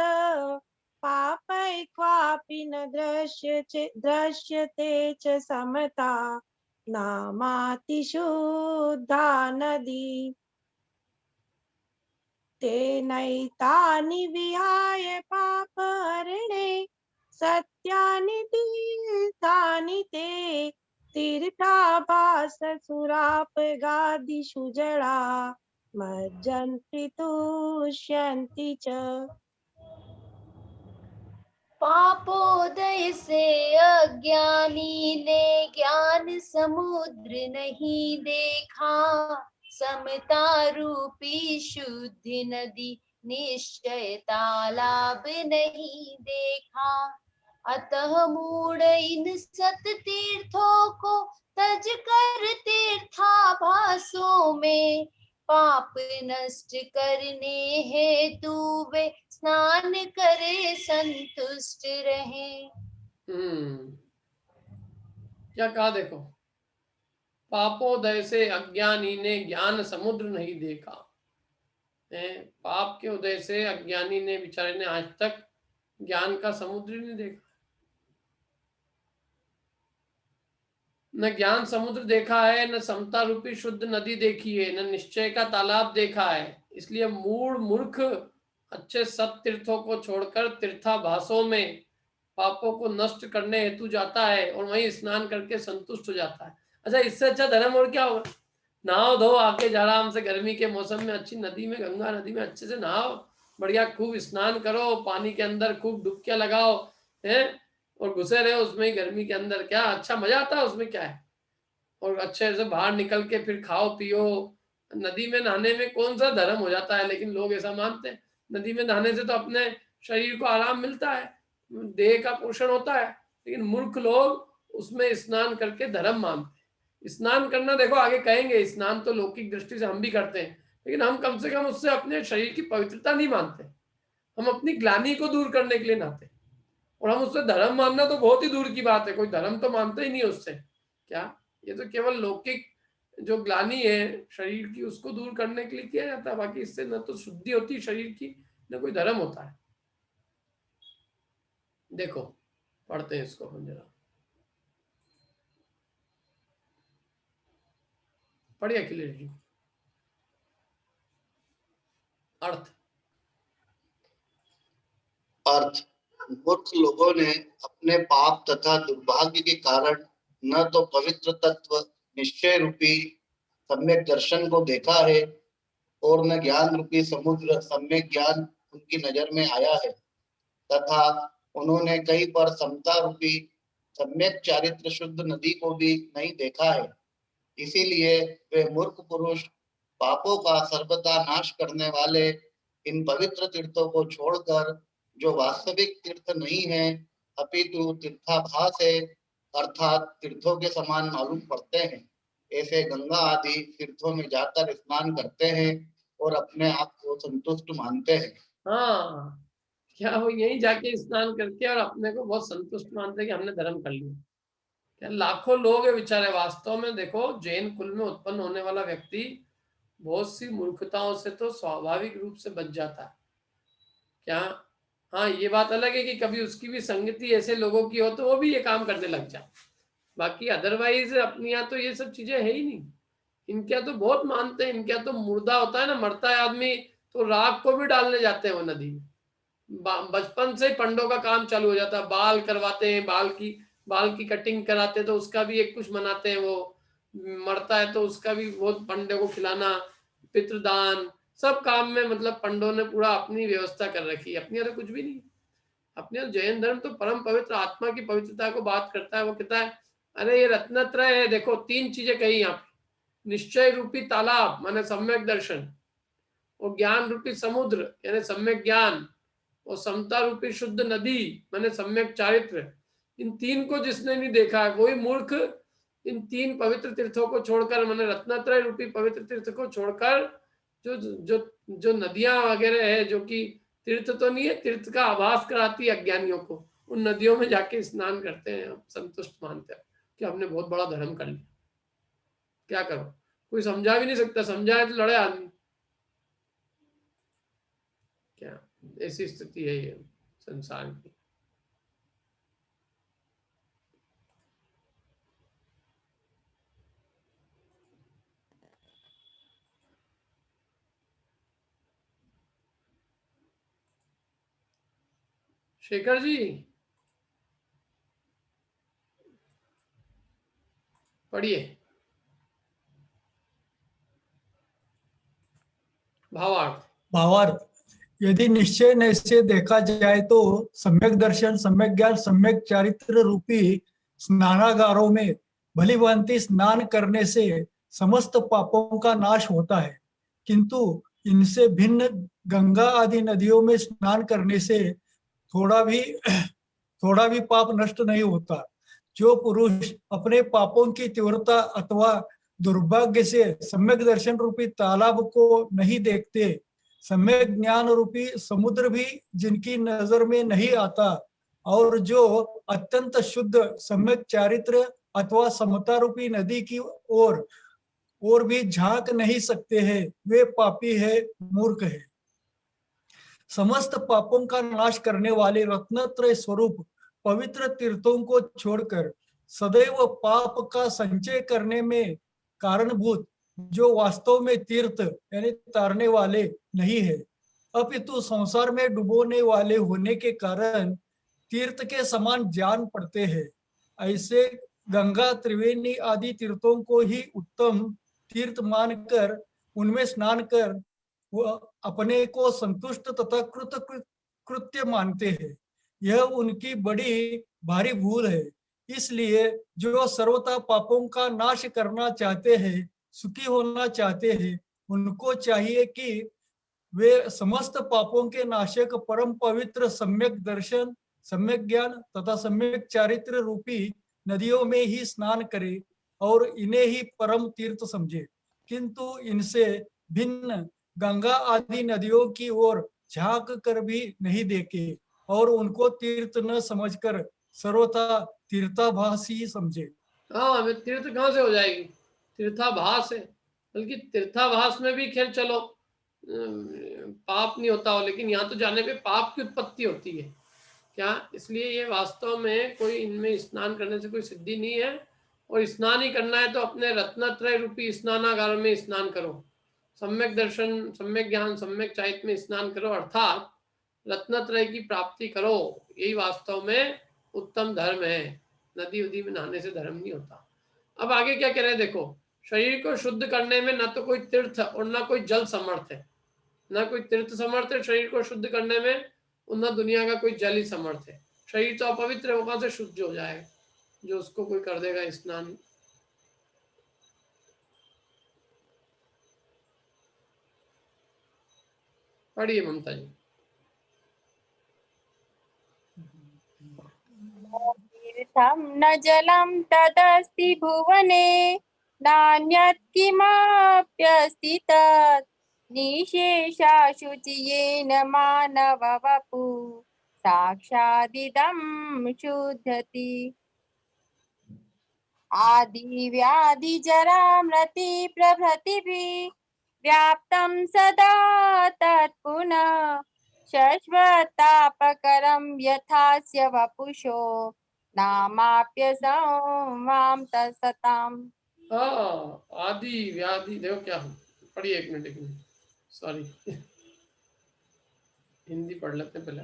पापै क्वापि न दृश्यते च समता नामाति शुद्धा नदी तेनैतानि विहाय पापहरणे सत्यानि तीर्थानि ते तीर्थाभास सुरापगादिषु जडा मज्जन्ति तुष्यन्ति च। पापोदय से अज्ञानी ने ज्ञान समुद्र नहीं देखा, समता रूपी शुद्धि नदी निश्चय तालाब नहीं देखा। अतः मूढ़ इन सत तीर्थों को तज कर तीर्थाभासों में पाप नष्ट करने हेतु वे स्नान करे संतुष्ट रहे। क्या कहा देखो, पापोदय से अज्ञानी ने ज्ञान समुद्र नहीं देखा। पाप के उदय से अज्ञानी ने, बेचारे ने आज तक ज्ञान का समुद्र नहीं देखा। न ज्ञान समुद्र देखा है, न समता रूपी शुद्ध नदी देखी है, न निश्चय का तालाब देखा है। इसलिए मूर्ख अच्छे सत तीर्थों को छोड़कर तीर्थाभासों में पापों को नष्ट करने हेतु जाता है और वहीं स्नान करके संतुष्ट हो जाता है। अच्छा, इससे अच्छा धर्म और क्या होगा? नहाओ धो आके आराम से गर्मी के मौसम में अच्छी नदी में, गंगा नदी में अच्छे से नहाओ, बढ़िया खूब स्नान करो, पानी के अंदर खूब डुबकियां लगाओ हैं, और घुसे रहे उसमें ही गर्मी के अंदर। क्या अच्छा मजा आता है उसमें, क्या है। और अच्छे से बाहर निकल के फिर खाओ पियो। नदी में नहाने में कौन सा धर्म हो जाता है, लेकिन लोग ऐसा मानते हैं। नदी में नहाने से तो अपने शरीर को आराम मिलता है, देह का पोषण होता है, लेकिन मूर्ख लोग उसमें स्नान करके धर्म मानते हैं। स्नान करना देखो आगे कहेंगे, स्नान तो लौकिक दृष्टि से हम भी करते हैं, लेकिन हम कम से कम उससे अपने शरीर की पवित्रता नहीं मानते, हम अपनी ग्लानि को दूर करने के लिए नहाते हैं। और हम उससे धर्म मानना तो बहुत ही दूर की बात है, कोई धर्म तो मानते ही नहीं उससे। क्या, ये तो केवल लौकिक जो ग्लानि है शरीर की, उसको दूर करने के लिए किया जाता है। बाकी इससे न तो शुद्धि होती शरीर की, न कोई धर्म होता है। देखो पढ़ते हैं इसको हम जरा, पढ़िए अखिलेश जी। अर्थ मूर्ख लोगों ने अपने पाप तथा दुर्भाग्य के कारण न तो पवित्र तत्व निश्चय रूपी सम्यक दर्शन को देखा है और न ज्ञान रूपी समुद्र सम्यक ज्ञान उनकी नजर में आया है, तथा उन्होंने कहीं पर समता रूपी सम्यक चारित्र शुद्ध नदी को भी नहीं देखा है। इसीलिए वे मूर्ख पुरुष पापों का सर्वथा नाश करने वाले इन पवित्र तीर्थों को छोड़कर, जो वास्तविक तीर्थ नहीं है अपितु तीर्थाभास है, अर्थात तीर्थों के समान मालूम पड़ते हैं, ऐसे गंगा आदि तीर्थों में जाकर स्नान करते हैं और अपने आप को संतुष्ट मानते हैं। हाँ, क्या वो यही जाके स्नान करके और अपने को बहुत संतुष्ट मानते हैं कि हमने धर्म कर लिया। क्या लाखों लोग है बेचारे। वास्तव में देखो, जैन कुल में उत्पन्न होने वाला व्यक्ति बहुत सी मूर्खताओं से तो स्वाभाविक रूप से बच जाता है। क्या, हाँ, ये बात अलग है कि कभी उसकी भी संगति ऐसे लोगों की हो तो वो भी ये काम करने लग जाए। बाकी अदरवाइज अपनी यहाँ तो ये सब चीजें है ही नहीं। इनके यहाँ तो बहुत मानते हैं। इनके यहाँ तो मुर्दा होता है ना, मरता है आदमी, तो राख को भी डालने जाते हैं वो नदी में। बचपन से पंडों का काम चालू हो जाता है, बाल करवाते हैं, बाल की कटिंग कराते हैं, तो उसका भी एक कुछ मनाते हैं। वो मरता है तो उसका भी बहुत पंडे को खिलाना, पितृदान, सब काम में मतलब पंडों ने पूरा अपनी व्यवस्था कर रखी है। अपनी तो कुछ भी नहीं। अपने जैन धर्म तो परम पवित्र आत्मा की पवित्रता को बात करता है। वो कहता है अरे ये रत्नत्रय है, देखो 3 चीजें कही यहाँ पे, निश्चय रूपी तालाब माने सम्यक दर्शन, और ज्ञान रूपी समुद्र यानी सम्यक ज्ञान, और समता रूपी शुद्ध नदी माने सम्यक चारित्र। इन 3 को जिसने नहीं देखा है वही मूर्ख इन 3 पवित्र तीर्थों को छोड़कर, माने रत्नत्रय रूपी पवित्र तीर्थ को छोड़कर, जो जो जो नदियां वगैरह है जो कि तीर्थ तो नहीं है, तीर्थ का आभास कराती है अज्ञानियों को, उन नदियों में जाके स्नान करते हैं, संतुष्ट मानते हैं कि हमने बहुत बड़ा धर्म कर लिया। क्या करो, कोई समझा भी नहीं सकता, समझाए तो लड़े आदमी। क्या ऐसी स्थिति है ये संसार की। शेखर जी पढ़िए भावार्थ। भावार्थ, यदि निश्चय से देखा जाए तो सम्यक दर्शन, सम्यक ज्ञान, सम्यक चारित्र रूपी स्नानागारों में भली भांति स्नान करने से समस्त पापों का नाश होता है, किंतु इनसे भिन्न गंगा आदि नदियों में स्नान करने से थोड़ा भी पाप नष्ट नहीं होता। जो पुरुष अपने पापों की तीव्रता अथवा दुर्भाग्य से सम्यक दर्शन रूपी तालाब को नहीं देखते, सम्यक ज्ञान रूपी समुद्र भी जिनकी नजर में नहीं आता, और जो अत्यंत शुद्ध सम्यक चारित्र अथवा समता रूपी नदी की ओर भी झांक नहीं सकते हैं, वे पापी है, मूर्ख है। समस्त पापों का नाश करने वाले रत्नत्रय स्वरूप पवित्र तीर्थों को छोड़कर सदैव पाप का संचय करने में कारणभूत जो वास्तव में तीर्थ यानी तारने वाले नहीं है, अपितु संसार में डुबोने वाले होने के कारण तीर्थ के समान जान पड़ते हैं, ऐसे गंगा त्रिवेणी आदि तीर्थों को ही उत्तम तीर्थ मानकर उनमें स्नान कर वह अपने को संतुष्ट तथा कृत्य मानते हैं। यह उनकी बड़ी भारी भूल है। इसलिए जो सर्वथा पापों का नाश करना चाहते हैं, सुखी होना चाहते हैं, उनको चाहिए कि वे समस्त पापों के नाशक परम पवित्र सम्यक दर्शन, सम्यक ज्ञान तथा सम्यक चारित्र रूपी नदियों में ही स्नान करें और इन्हें ही परम तीर्थ समझे, किंतु इनसे भिन्न गंगा आदि नदियों की ओर झांक कर भी नहीं देखे और उनको तीर्थ न समझकर सर्वथा तीर्थाभास ही समझे। हाँ, हमें तीर्थ कहाँ से हो जाएगी, तीर्थाभास है। बल्कि तीर्थाभास में भी खैर चलो पाप नहीं होता हो, लेकिन यहाँ तो जाने पे पाप की उत्पत्ति होती है क्या। इसलिए ये वास्तव में कोई इनमें स्नान करने से कोई सिद्धि नहीं है, और स्नान ही करना है तो अपने रत्नत्रय रूपी स्नानागार में स्नान करो, सम्यक दर्शन, सम्यक ज्ञान, सम्यक चारित्र में स्नान करो, अर्थात रत्नत्रय की प्राप्ति करो। यही वास्तव में उत्तम धर्म है। नदी उदी में नहाने से धर्म नहीं होता। अब आगे क्या कह रहे हैं देखो, शरीर को शुद्ध करने में न तो कोई तीर्थ और न कोई जल समर्थ है, न कोई तीर्थ समर्थ है शरीर को शुद्ध करने में, और न दुनिया का कोई जल ही समर्थ है। शरीर तो अपवित्र है, वहां से शुद्ध हो जाएगा जो उसको कोई कर देगा स्नान। पढ़िए ममता जी। तीर्थं न जलं तदस्ति भुवने, नान्यत् किमप्यस्ति तत् निशेषा शुचियेन मानव वपु साक्षादिदं शुद्धति। आदि व्याधि जरा मृति प्रभृतिभिः व्याप्तं सदा तत्पुनः शश्वतापकरं यथास्य वपुषो नामाप्यसंवां तत्सताम्। आदि व्याधि देखो क्या हो, पढ़िए एक मिनट सॉरी हिंदी पढ़ लेते पहले।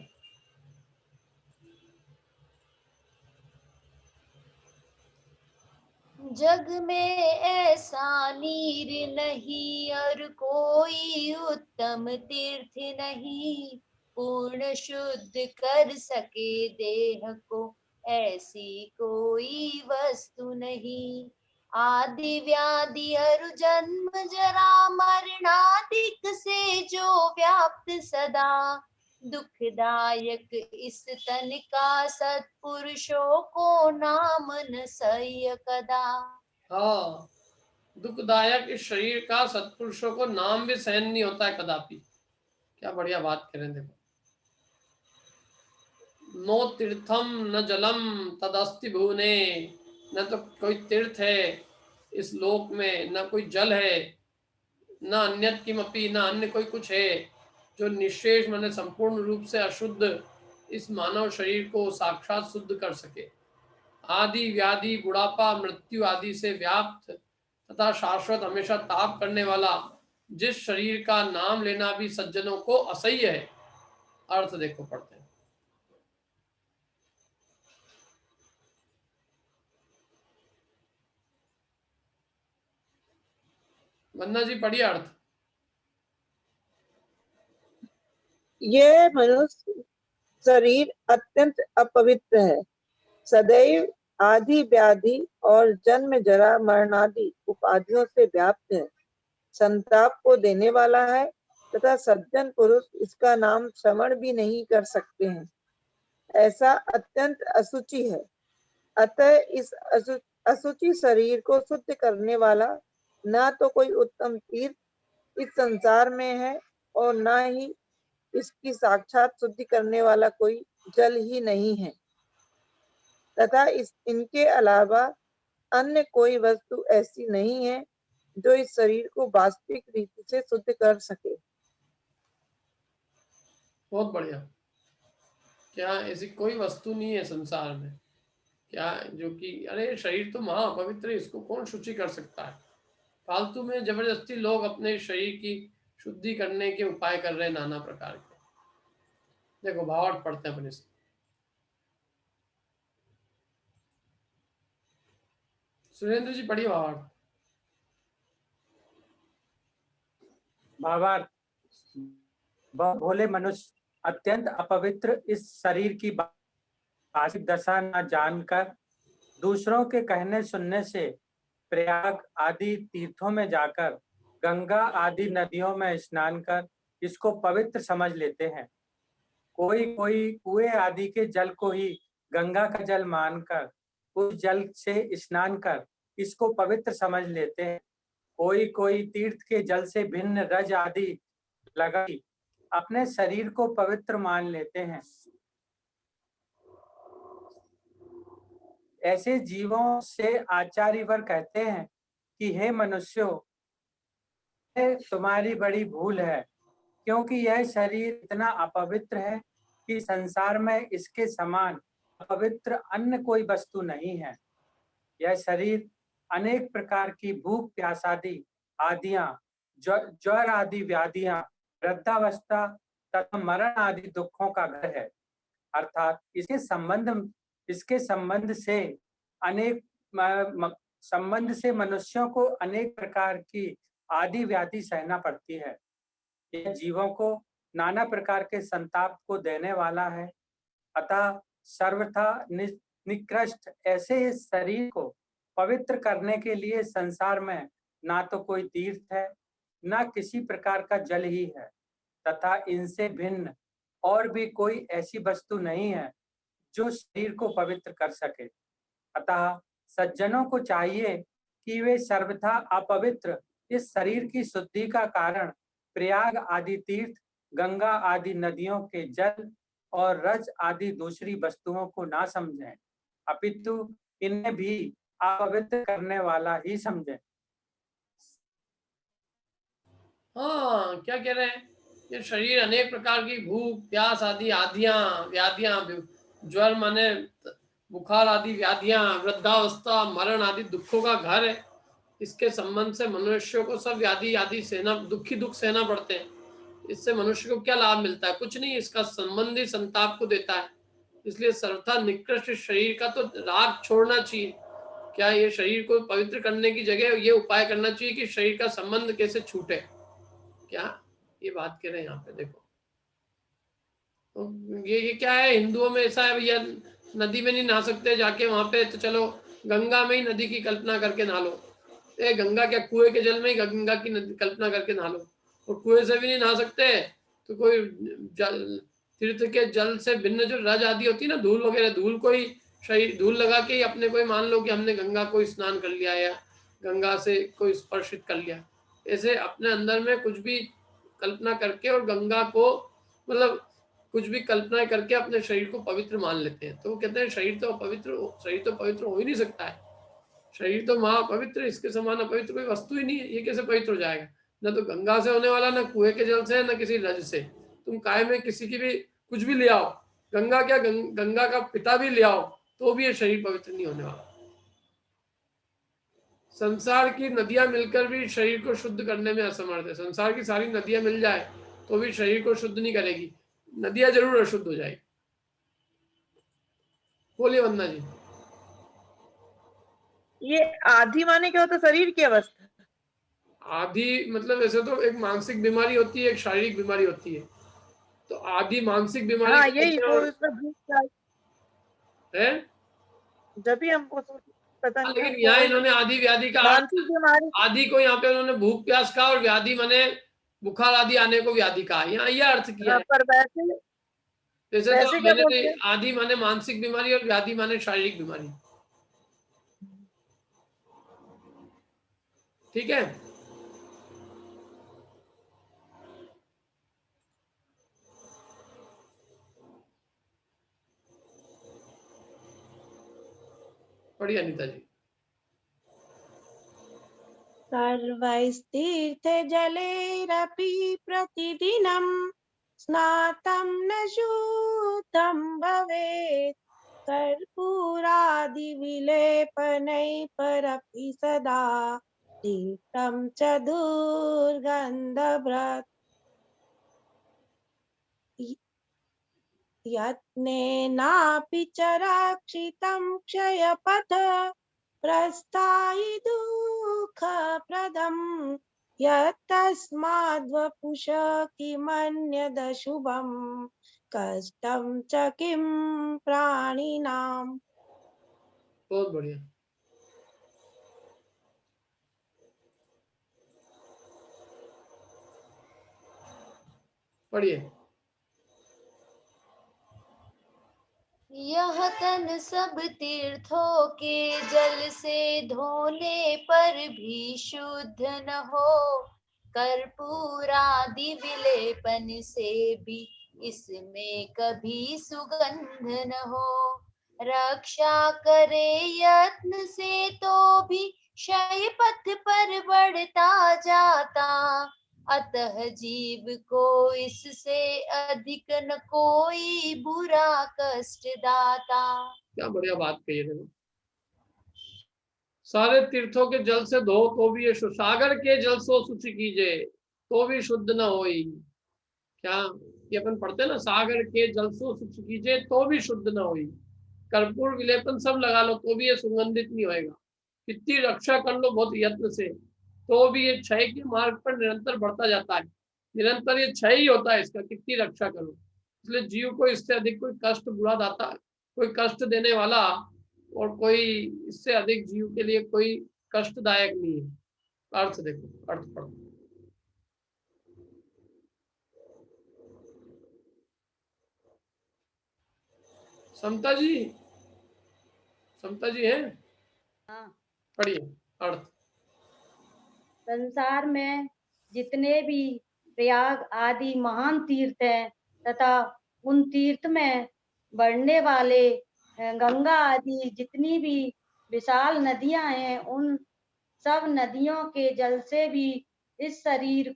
जग में ऐसा नीर नहीं और कोई उत्तम तीर्थ नहीं, पूर्ण शुद्ध कर सके देह को ऐसी कोई वस्तु नहीं। आदि व्याधि और जन्म जरा मरणादिक से जो व्याप्त सदा, दुखदायक इस तन का सत्पुरुषों को नाम न सह्य कदा। हाँ, दुखदायक इस शरीर का सत्पुरुषों को नाम भी सहन नहीं होता है कदापि। क्या बढ़िया बात करें देखो। नो तीर्थम न जलम तदस्ति भुवने, न तो कोई तीर्थ है इस लोक में न कोई जल है, न अन्यत किमपि, न अन्य कोई कुछ है जो निशेष माने संपूर्ण रूप से अशुद्ध इस मानव शरीर को साक्षात शुद्ध कर सके। आदि व्याधि बुढ़ापा मृत्यु आदि से व्याप्त तथा शाश्वत हमेशा ताप करने वाला जिस शरीर का नाम लेना भी सज्जनों को असह्य है। अर्थ देखो पढ़ते हैं। वंदना जी पढ़िए अर्थ। ये मनुष्य शरीर अत्यंत अपवित्र है, सदैव आदि व्याधि और जन्म जरा मरणादि उपाधियों से व्याप्त है, संताप को देने वाला है तथा सज्जन पुरुष इसका नाम श्रवण भी नहीं कर सकते हैं। ऐसा अत्यंत असुचि है। अतः इस असुचि शरीर को शुद्ध करने वाला ना तो कोई उत्तम तीर्थ इस संसार में है और ना ही इसकी साक्षात शुद्धि करने वाला कोई जल ही नहीं है, तथा इनके अलावा अन्य कोई वस्तु ऐसी नहीं है जो इस शरीर को वास्तविक रीति से शुद्ध कर सके। बहुत बढ़िया। क्या ऐसी कोई वस्तु नहीं है संसार में क्या जो कि अरे शरीर तो महा पवित्र है, इसको कौन शुचि कर सकता है। फालतू में जबरदस्ती लोग अपने शरीर की शुद्धि करने के उपाय कर रहे हैं नाना प्रकार के। देखो भावार्थ पढ़ते हैं अपने से। सुरेंद्र जी पढ़िए भावार्थ। भावार्थ, वह भोले मनुष्य अत्यंत अपवित्र इस शरीर की वास्तविक दशा न जानकर दूसरों के कहने सुनने से प्रयाग आदि तीर्थों में जाकर गंगा आदि नदियों में स्नान कर इसको पवित्र समझ लेते हैं। कोई कोई कुएं आदि के जल को ही गंगा का जल मानकर उस जल से स्नान कर इसको पवित्र समझ लेते हैं। कोई कोई तीर्थ के जल से भिन्न रज आदि लगाई अपने शरीर को पवित्र मान लेते हैं। ऐसे जीवों से आचार्यवर कहते हैं कि हे मनुष्यों, तुम्हारी बड़ी भूल है, क्योंकि यह शरीर इतना अपवित्र है कि संसार में इसके समान अपवित्र अन्य कोई वस्तु नहीं है। यह शरीर अनेक प्रकार की भूख प्यासादि आदियां, ज्वर आदि व्याधियां, वृद्धावस्था तथा मरण आदि दुखों का घर है। अर्थात इसके संबंध से मनुष्यों को अनेक प्रकार की आदि व्याधि सहना पड़ती है। यह जीवों को नाना प्रकार के संताप को देने वाला है। अतः सर्वथा निकृष्ट ऐसे इस शरीर को पवित्र करने के लिए संसार में ना तो कोई तीर्थ है, ना किसी प्रकार का जल ही है, तथा इनसे भिन्न और भी कोई ऐसी वस्तु नहीं है जो शरीर को पवित्र कर सके। अतः सज्जनों को चाहिए कि वे सर्वथा अपवित्र इस शरीर की शुद्धि का कारण प्रयाग आदि तीर्थ, गंगा आदि नदियों के जल और रज आदि दूसरी वस्तुओं को ना समझें, अपितु इन्हें भी अपवित्र करने वाला ही समझें। हाँ, क्या कह रहे हैं? ये शरीर अनेक प्रकार की भूख प्यास आदि आदियां व्याधियां, ज्वर माने बुखार आदि व्याधियां, वृद्धावस्था मरण आदि दुखों का घर है। इसके संबंध से मनुष्यों को सब व्याधि आदि दुख सहना पड़ते हैं। इससे मनुष्य को क्या लाभ मिलता है? कुछ नहीं, इसका संबंध ही संताप को देता है। इसलिए सर्वथा निकृष्ट शरीर का तो राग छोड़ना चाहिए। क्या ये शरीर को पवित्र करने की जगह ये उपाय करना चाहिए कि शरीर का संबंध कैसे छूटे। क्या ये बात कह रहे हैं यहाँ पे? देखो तो ये क्या है, हिंदुओं में ऐसा है भैया, नदी में नहीं नहा सकते जाके वहां पे, तो चलो गंगा में ही नदी की कल्पना करके नहा लो। गंगा क्या, कुएं के जल में ही गंगा की कल्पना करके नहा लो। और कुएं से भी नहीं नहा सकते तो कोई जल तीर्थ के जल से भिन्न जो रज आदि होती है ना, धूल वगैरह, धूल को ही शरीर धूल लगा के ही अपने को ही मान लो कि हमने गंगा को स्नान कर लिया या गंगा से कोई स्पर्शित कर लिया। ऐसे अपने अंदर में कुछ भी कल्पना करके और गंगा को मतलब कुछ भी कल्पना करके अपने शरीर को पवित्र मान लेते हैं। तो वो कहते हैं शरीर तो पवित्र हो ही नहीं सकता है। शरीर तो महापवित्र, इसके समान अपवित्र कोई वस्तु ही नहीं है। ये कैसे पवित्र हो जाएगा? न तो गंगा से होने वाला, न कुएं के जल से, न किसी रज से। तुम काय में किसी की भी कुछ भी ले आओ, गंगा क्या गंगा का पिता भी ले आओ, तो भी ये शरीर पवित्र नहीं होने वाला। संसार की नदियां मिलकर भी शरीर को शुद्ध करने में असमर्थ है। संसार की सारी नदियां मिल जाए तो भी शरीर को शुद्ध नहीं करेगी, नदियां जरूर अशुद्ध हो जाएगी। बोलिए वंदना जी। ये आदि माने क्या होता है? शरीर की अवस्था। आदि मतलब ऐसे तो एक मानसिक बीमारी होती है, एक शारीरिक बीमारी होती है। तो आदि मानसिक बीमारी हाँ यही तो इसमें भूख प्यास है। जब भी हमको पता नहीं लेकिन हमको यहाँ इन्होंने आदि व्याधि का मानसिक बीमारी आदि को यहाँ पे उन्होंने भूख प्यास कहा और व्याधि माने बुखार आदि आने को व्याधि कहा। यहाँ यह अर्थ किया है। पर वैसे जैसे तो वैसे क्या मैंने बोलते हैं? आदि माने मानसिक बीमारी और व्याधि माने शारीरिक बीमारी। ठीक है। पढ़िए अनिता जी। सर्वैस्तीर्थजलैरपि प्रतिदिनं स्नातं न शुद्धं भवेत् कर्पूरादिविलेपनैः परपि सदा तीर्थं च दुर्गन्धभृत् यत्नेनापि च रक्षितं क्षयपथ प्रस्थायि दुःखप्रदं यत्तस्माद्वपुष किमन्यदशुभं कष्टं च किं प्राणिनाम्। बहुत बढ़िया। पढ़िए। यह तन सब तीर्थों के जल से धोने पर भी शुद्ध न हो, कर्पूरादि विलेपन से भी इसमें कभी सुगंध न हो। रक्षा करे यत्न से तो भी क्षय पथ पर बढ़ता जाता, अतः जीव को इससे अधिक न कोई बुरा कष्ट दाता। क्या बढ़िया बात कही है। देखो, सारे तीर्थों के जल से धो तो भी ये सागर के जल सो शुचि कीजिए तो भी शुद्ध न होई। क्या ये अपन पढ़ते हैं ना, सागर के जल सो शुचि कीजिए तो भी शुद्ध न होई। कर्पूर विलेपन सब लगा लो तो भी ये सुगंधित नहीं होएगा। कितनी रक्षा कर लो बहुत यत्न से तो भी ये क्षय के मार्ग पर निरंतर बढ़ता जाता है। निरंतर ये क्षय ही होता है इसका, कितनी रक्षा करो। इसलिए जीव को इससे अधिक कोई कष्ट बुरा दाता, कोई कष्ट देने वाला और कोई इससे अधिक जीव के लिए कोई कष्टदायक नहीं है। अर्थ देखो, अर्थ पढ़ो। समता जी, समता जी हैं? हाँ। पढ़िए अर्थ। संसार में जितने भी प्रयाग आदि महान तीर्थ हैं तथा उन तीर्थ में बढ़ने वाले गंगा आदि जितनी भी विशाल नदियां हैं, उन सब नदियों के जल से भी इस शरीर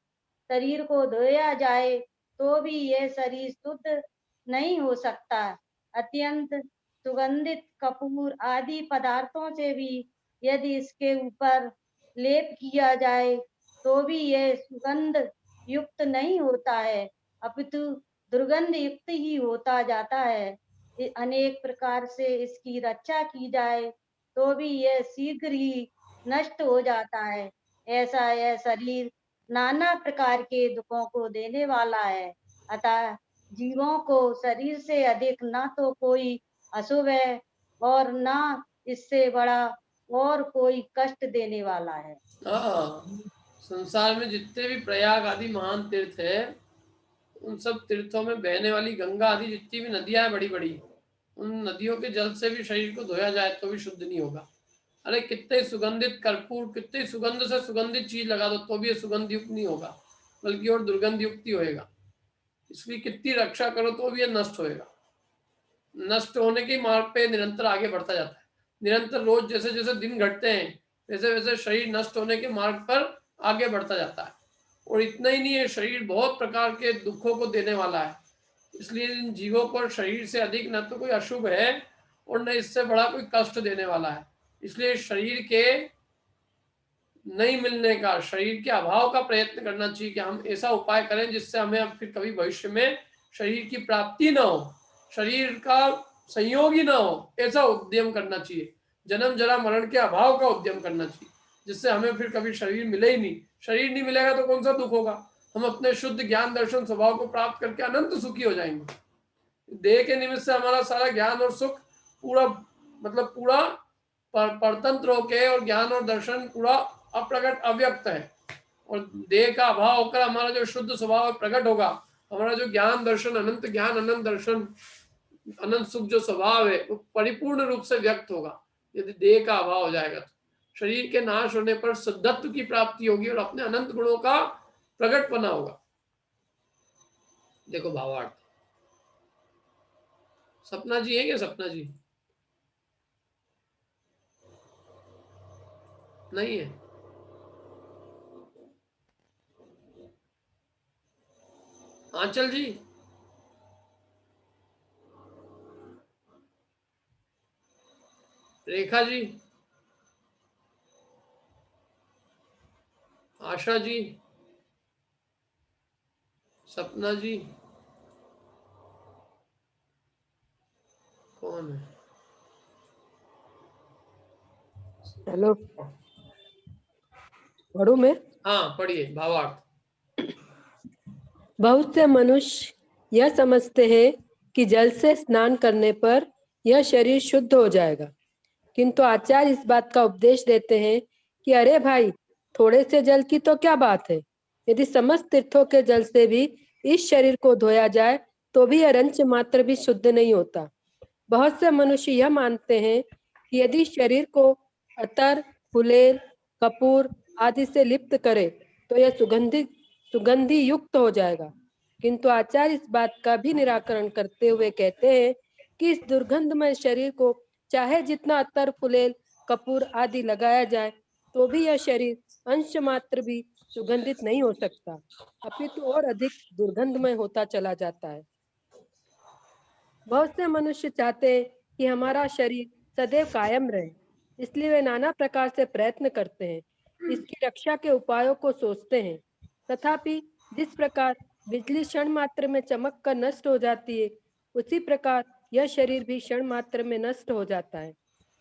को धोया जाए तो भी यह शरीर शुद्ध नहीं हो सकता। अत्यंत सुगंधित कपूर आदि पदार्थों से भी यदि इसके ऊपर लेप किया जाए तो भी यह सुगंध युक्त नहीं होता है, अपितु दुर्गंध युक्त ही होता जाता है। अनेक प्रकार से इसकी रक्षा की जाए तो भी यह शीघ्र ही नष्ट हो जाता है। ऐसा यह शरीर नाना प्रकार के दुखों को देने वाला है। अतः जीवों को शरीर से अधिक ना तो कोई अशुभ है और ना इससे बड़ा और कोई कष्ट देने वाला है। संसार में जितने भी प्रयाग आदि महान तीर्थ है, उन सब तीर्थों में बहने वाली गंगा आदि जितनी भी नदियां हैं बड़ी बड़ी, उन नदियों के जल से भी शरीर को धोया जाए तो भी शुद्ध नहीं होगा। अरे कितने सुगंधित कर्पूर, कितने सुगंध से सुगंधित चीज लगा दो तो भी ये सुगंध युक्त नहीं होगा, बल्कि और दुर्गंध युक्त ही होएगा। इसकी कितनी रक्षा करो तो भी ये नष्ट होएगा। नष्ट होने के मार्ग पे निरंतर आगे बढ़ता जाता है। निरंतर रोज जैसे जैसे दिन घटते हैं वैसे वैसे शरीर नष्ट होने के मार्ग पर आगे बढ़ता जाता है। और इतना ही नहीं है, शरीर बहुत प्रकार के दुखों को देने वाला है। इसलिए इन जीवों पर शरीर से अधिक न तो कोई अशुभ है और न इससे बड़ा कोई कष्ट देने वाला है। इसलिए शरीर के नहीं मिलने का, शरीर के अभाव का प्रयत्न करना चाहिए कि हम ऐसा उपाय करें जिससे हमें अब फिर कभी भविष्य में शरीर की प्राप्ति ना हो, शरीर का संयोग ही ना हो, ऐसा उद्यम करना चाहिए। जन्म जरा मरण के अभाव का उद्यम करना चाहिए, जिससे हमें फिर कभी शरीर मिले ही नहीं। शरीर नहीं मिलेगा तो कौन सा दुख होगा? हम अपने शुद्ध ज्ञान दर्शन स्वभाव को प्राप्त करके अनंत सुखी हो जाएंगे। देह के निमित्त से हमारा सारा ज्ञान और सुख पूरा मतलब पूरा परतंत्र होके और ज्ञान और दर्शन पूरा अप्रगट अव्यक्त है। और देह का अभाव होकर हमारा जो शुद्ध स्वभाव प्रकट होगा, हमारा जो ज्ञान दर्शन अनंत ज्ञान अनंत दर्शन अनंत सुख जो स्वभाव है वो परिपूर्ण रूप से व्यक्त होगा। यदि देह का अभाव हो जाएगा तो शरीर के नाश होने पर शुद्धत्व की प्राप्ति होगी और अपने अनंत गुणों का प्रकटपना होगा। देखो भावार्थ। सपना जी है क्या? सपना जी नहीं है? आंचल जी, रेखा जी, आशा जी, सपना जी, कौन है? हेलो, पढ़ू मैं? हाँ पढ़िए भावार्थ। बहुत से मनुष्य यह समझते हैं कि जल से स्नान करने पर यह शरीर शुद्ध हो जाएगा, किंतु आचार्य इस बात का उपदेश देते हैं कि अरे भाई, थोड़े से जल की तो क्या बात है। यदि समस्त तीर्थों के जल से भी इस शरीर को धोया जाए तो भी यह रंच मात्र भी शुद्ध नहीं होता। बहुत से मनुष्य यह मानते हैं कि यदि शरीर को अतर, फुलेल, कपूर आदि से लिप्त करे तो यह सुगंधि युक्त हो जाएगा, किंतु आचार्य इस बात का भी निराकरण करते हुए कहते हैं कि इस दुर्गंधमय शरीर को चाहे जितना अतर, फुलेल, कपूर आदि लगाया जाए तो भी यह शरीर अंश मात्र भी सुगंधित नहीं हो सकता, अपितु और अधिक दुर्गंधमय होता चला जाता है। बहुत से मनुष्य चाहते हैं कि हमारा शरीर सदैव कायम रहे, इसलिए वे नाना प्रकार से प्रयत्न करते हैं, इसकी रक्षा के उपायों को सोचते हैं। तथापि जिस प्रकार बिजली क्षण मात्र में चमक कर नष्ट हो जाती है, उसी प्रकार यह शरीर भी क्षण मात्र में नष्ट हो जाता है।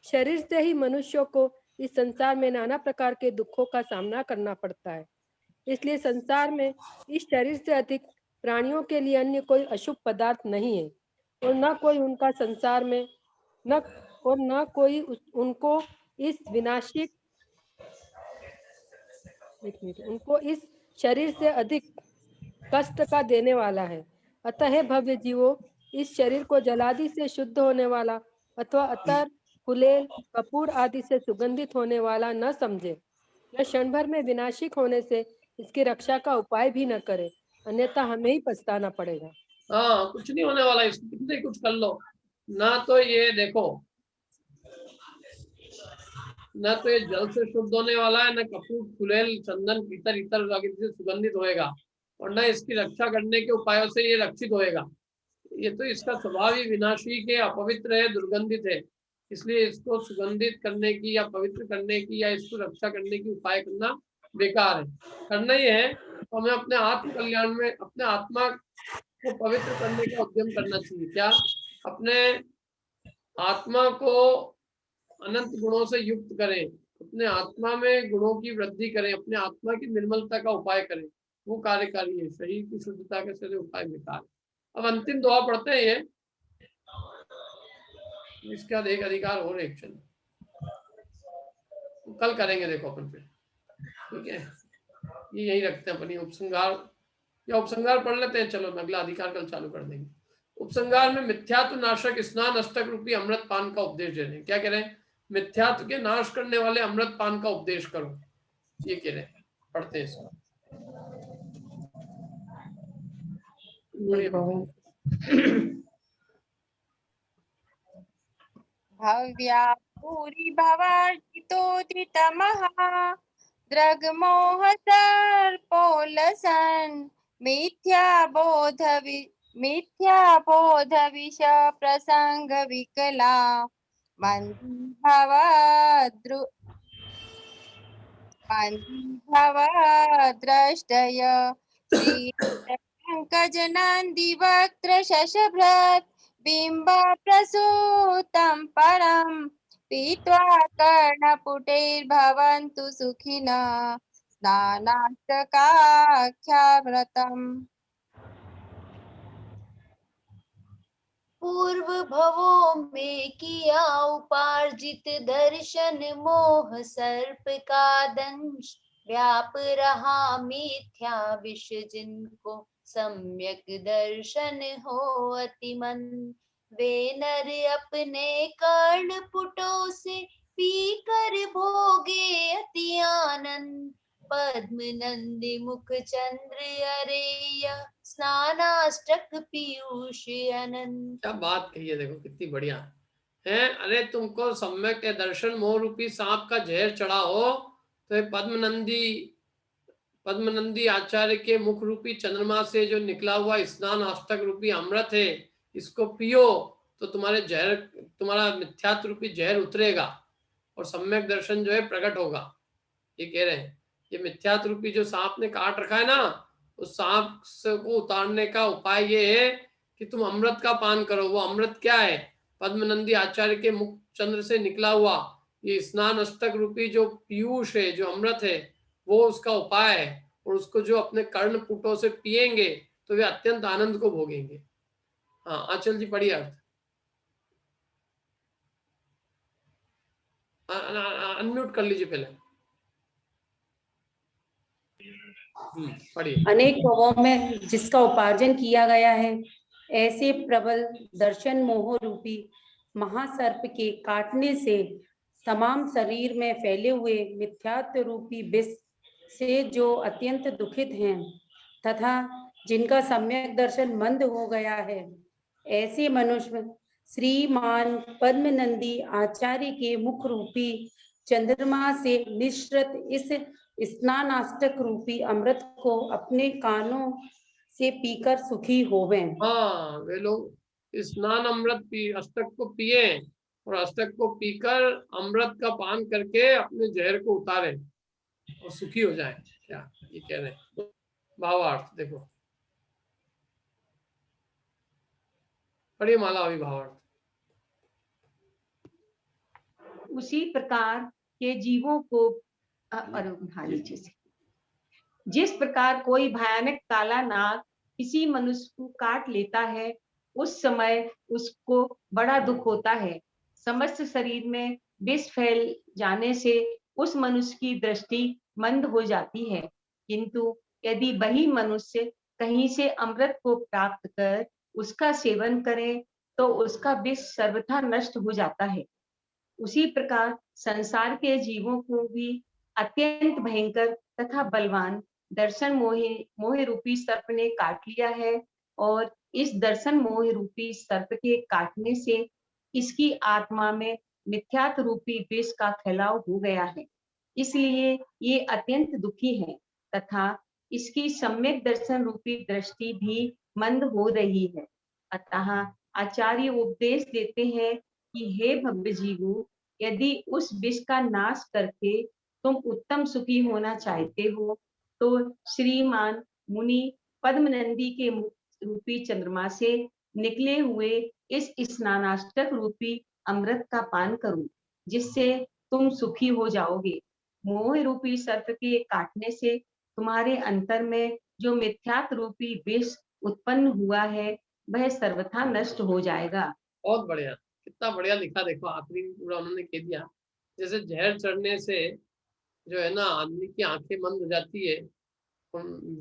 शरीर से ही मनुष्यों को इस संसार में नाना प्रकार के दुखों का सामना करना पड़ता है। इसलिए संसार में इस शरीर से अधिक प्राणियों के लिए अन्य कोई अशुभ पदार्थ नहीं है, और न कोई उनका संसार में न कोई उनको इस विनाशिक उनको इस शरीर से अधिक कष्ट का देने वाला है। अतः हे भव्य जीवों, इस शरीर को जलादि से शुद्ध होने वाला अथवा अतर, फुलेल, कपूर आदि से सुगंधित होने वाला न समझे। यह क्षण भर में विनाशिक होने से इसकी रक्षा का उपाय भी न करे, अन्यथा हमें ही पछताना पड़ेगा। हाँ, कुछ नहीं होने वाला, इसको कितने कुछ कर लो ना। तो ये देखो, न तो ये जल से शुद्ध होने वाला है, न कपूर, फुलेल, चंदन, पीतर इतर आदि से सुगंधित होएगा, और न इसकी रक्षा करने के उपायों से ये रक्षित होएगा। ये तो इसका स्वभाव ही विनाशी के अपवित्र है, दुर्गंधित है। इसलिए इसको सुगंधित करने की या पवित्र करने की या इसको रक्षा करने की उपाय करना बेकार है। करना ही है तो हमें अपने आत्म कल्याण में अपने आत्मा को पवित्र करने का उद्यम करना चाहिए। क्या? अपने आत्मा को अनंत गुणों से युक्त करें, अपने आत्मा में गुणों की वृद्धि करें, अपने आत्मा की निर्मलता का उपाय करें, वो कार्यकारी है। शरीर की शुद्धता के सारे उपाय बेकार। अब अंतिम दुआ पढ़ते हैं, ये इसका एक अधिकार और एक क्षण कल करेंगे, देखो अपन फिर, ठीक है? ये यही रखते हैं अपनी उपसंहार, या उपसंहार पढ़ लेते हैं। चलो अगला अधिकार कल चालू कर देंगे। उपसंहार में मिथ्यात्व नाशक स्नान अष्टक रूपी अमृत पान का उपदेश दे रहे हैं। क्या कह रहे हैं? मिथ्यात्व के नाश करने वाले अमृत पान का उपदेश करो, ये कह रहे हैं। पढ़ते हैं इसको। भव्या भूरि भवार्जितोऽधितमः द्रग्मोह सर्पोलसन् मिथ्याबोध विष प्रसंग विकला मंदी भवद्रष्टय श्रीपङ्कजनन्दिवक्त्र शशभृत् बिम्ब प्रसूतं परं पीत्वा कर्णपुटैर्भवन्तु सुखिनः स्नानाष्टकाख्याव्रतम्। पूर्व भवों में किया उपार्जित दर्शन मोह सर्प का दंश व्याप रहा मिथ्या विष जिनको सम्यक दर्शन हो अतिमन वे नर अपने कर्ण पुटों से पी कर भोगे अति आनंद पद्म नंदी मुख चंद्र अरेय स्नानाष्टक पीयूष अनंत। क्या बात कही है, देखो कितनी बढ़िया है। अरे तुमको सम्यक दर्शन मोह रूपी सांप का जहर चढ़ा हो तो ये पद्मनंदी आचार्य के मुख रूपी चंद्रमा से जो निकला हुआ स्नान अष्टक रूपी अमृत है, इसको पियो तो तुम्हारा मिथ्यात्व रूपी जहर उतरेगा और सम्यक दर्शन जो है प्रकट होगा। ये कह रहे हैं ये मिथ्यात्व रूपी जो सांप ने काट रखा है ना, उस सांप को उतारने का उपाय ये है कि तुम अमृत का पान करो। वो अमृत क्या है? पद्मनंदी आचार्य के मुख चंद्र से निकला हुआ ये स्नान अष्टक रूपी जो पीयूष है, जो अमृत है, वो उसका उपाय है। और उसको जो अपने कर्ण पुटों से पिएंगे तो वे अत्यंत आनंद को भोगेंगे। हाँ आंचल जी पढ़िए अर्थ। अनम्यूट कर लीजिए पहले। पढ़िए। अनेक भवों में जिसका उपार्जन किया गया है, ऐसे प्रबल दर्शन मोह रूपी महासर्प के काटने से तमाम शरीर में फैले हुए मिथ्यात्व रूपी विष से जो अत्यंत दुखित हैं तथा जिनका सम्यक दर्शन मंद हो गया है, ऐसे मनुष्य श्रीमान पद्मनंदी आचार्य के मुख रूपी चंद्रमा से निश्रित इस स्नानाष्टक रूपी अमृत को अपने कानों से पीकर सुखी होवें। हाँ, वे लोग स्नान अमृत पी अष्टक को पिए और अष्टक को पीकर अमृत का पान करके अपने जहर को उतारे और सुखी हो जाए। क्या ये कह रहे हैं? भावार्थ देखो, पढ़िए माला अभी भावार्थ। उसी प्रकार के जीवों को जिस प्रकार कोई भयानक काला नाग किसी मनुष्य को काट लेता है, उस समय उसको बड़ा दुख होता है। समस्त शरीर में विष फैल जाने से उस मनुष्य की दृष्टि मंद हो जाती है, किंतु यदि वही मनुष्य कहीं से अमृत को प्राप्त कर उसका सेवन करे तो उसका विष सर्वथा नष्ट हो जाता है। उसी प्रकार संसार के जीवों को भी अत्यंत भयंकर तथा बलवान दर्शन मोह रूपी सर्प ने काट लिया है और इस दर्शन मोह रूपी सर्प के काटने से इसकी आत्मा में मिथ्यात्व रूपी विष का फैलाव हो गया है। इसलिए ये अत्यंत दुखी है तथा इसकी सम्यक दर्शन रूपी दृष्टि भी मंद हो रही है। अतः आचार्य उपदेश देते हैं कि हे भव्य जीवों, यदि उस विष का नाश करके तुम उत्तम सुखी होना चाहते हो तो श्रीमान मुनि पद्मनंदी के रूपी चंद्रमा से निकले हुए इस स्नानाष्टक रूपी अमृत का पान करो, जिससे तुम सुखी हो जाओगे। मोह रूपी सर्प के काटने से तुम्हारे अंतर में जो मिथ्यात्व रूपी विष उत्पन्न हुआ है वह सर्वथा नष्ट हो जाएगा। बहुत बढ़िया, कितना बढ़िया लिखा। देखो आखिरी पूरा उन्होंने कह दिया। जैसे जहर चढ़ने से जो है ना आदमी की आंखें बंद हो जाती है,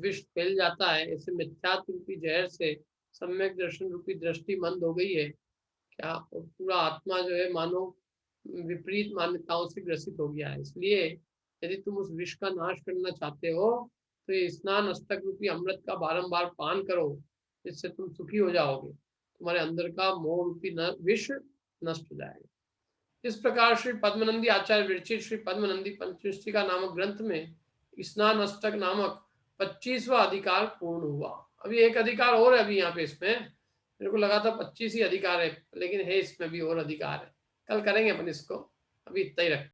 विष फैल जाता है, ऐसे मिथ्यात्व रूपी जहर से सम्यक दर्शन रूपी दृष्टि मंद हो गई है क्या, और पूरा आत्मा जो है मानो विपरीत मान्यताओं से ग्रसित हो गया है। इसलिए यदि तुम उस विष का नाश करना चाहते हो तो ये स्नान अष्टक रूपी अमृत का बारंबार पान करो, जिससे तुम सुखी हो जाओगे। तुम्हारे अंदर का मोह रूपी विष नष्ट हो जाएगा। इस प्रकार श्री पद्मनंदी आचार्य विरचित श्री पद्मनंदी पंचविष्टिका नामक ग्रंथ में स्नान अष्टक नामक 25वां अधिकार पूर्ण हुआ। अभी एक अधिकार और है, अभी यहाँ पे इसमें मेरे को लगा था 25 ही अधिकार है, लेकिन है इसमें भी और अधिकार है। कल करेंगे अपन इसको, अभी इतना ही रखते हैं।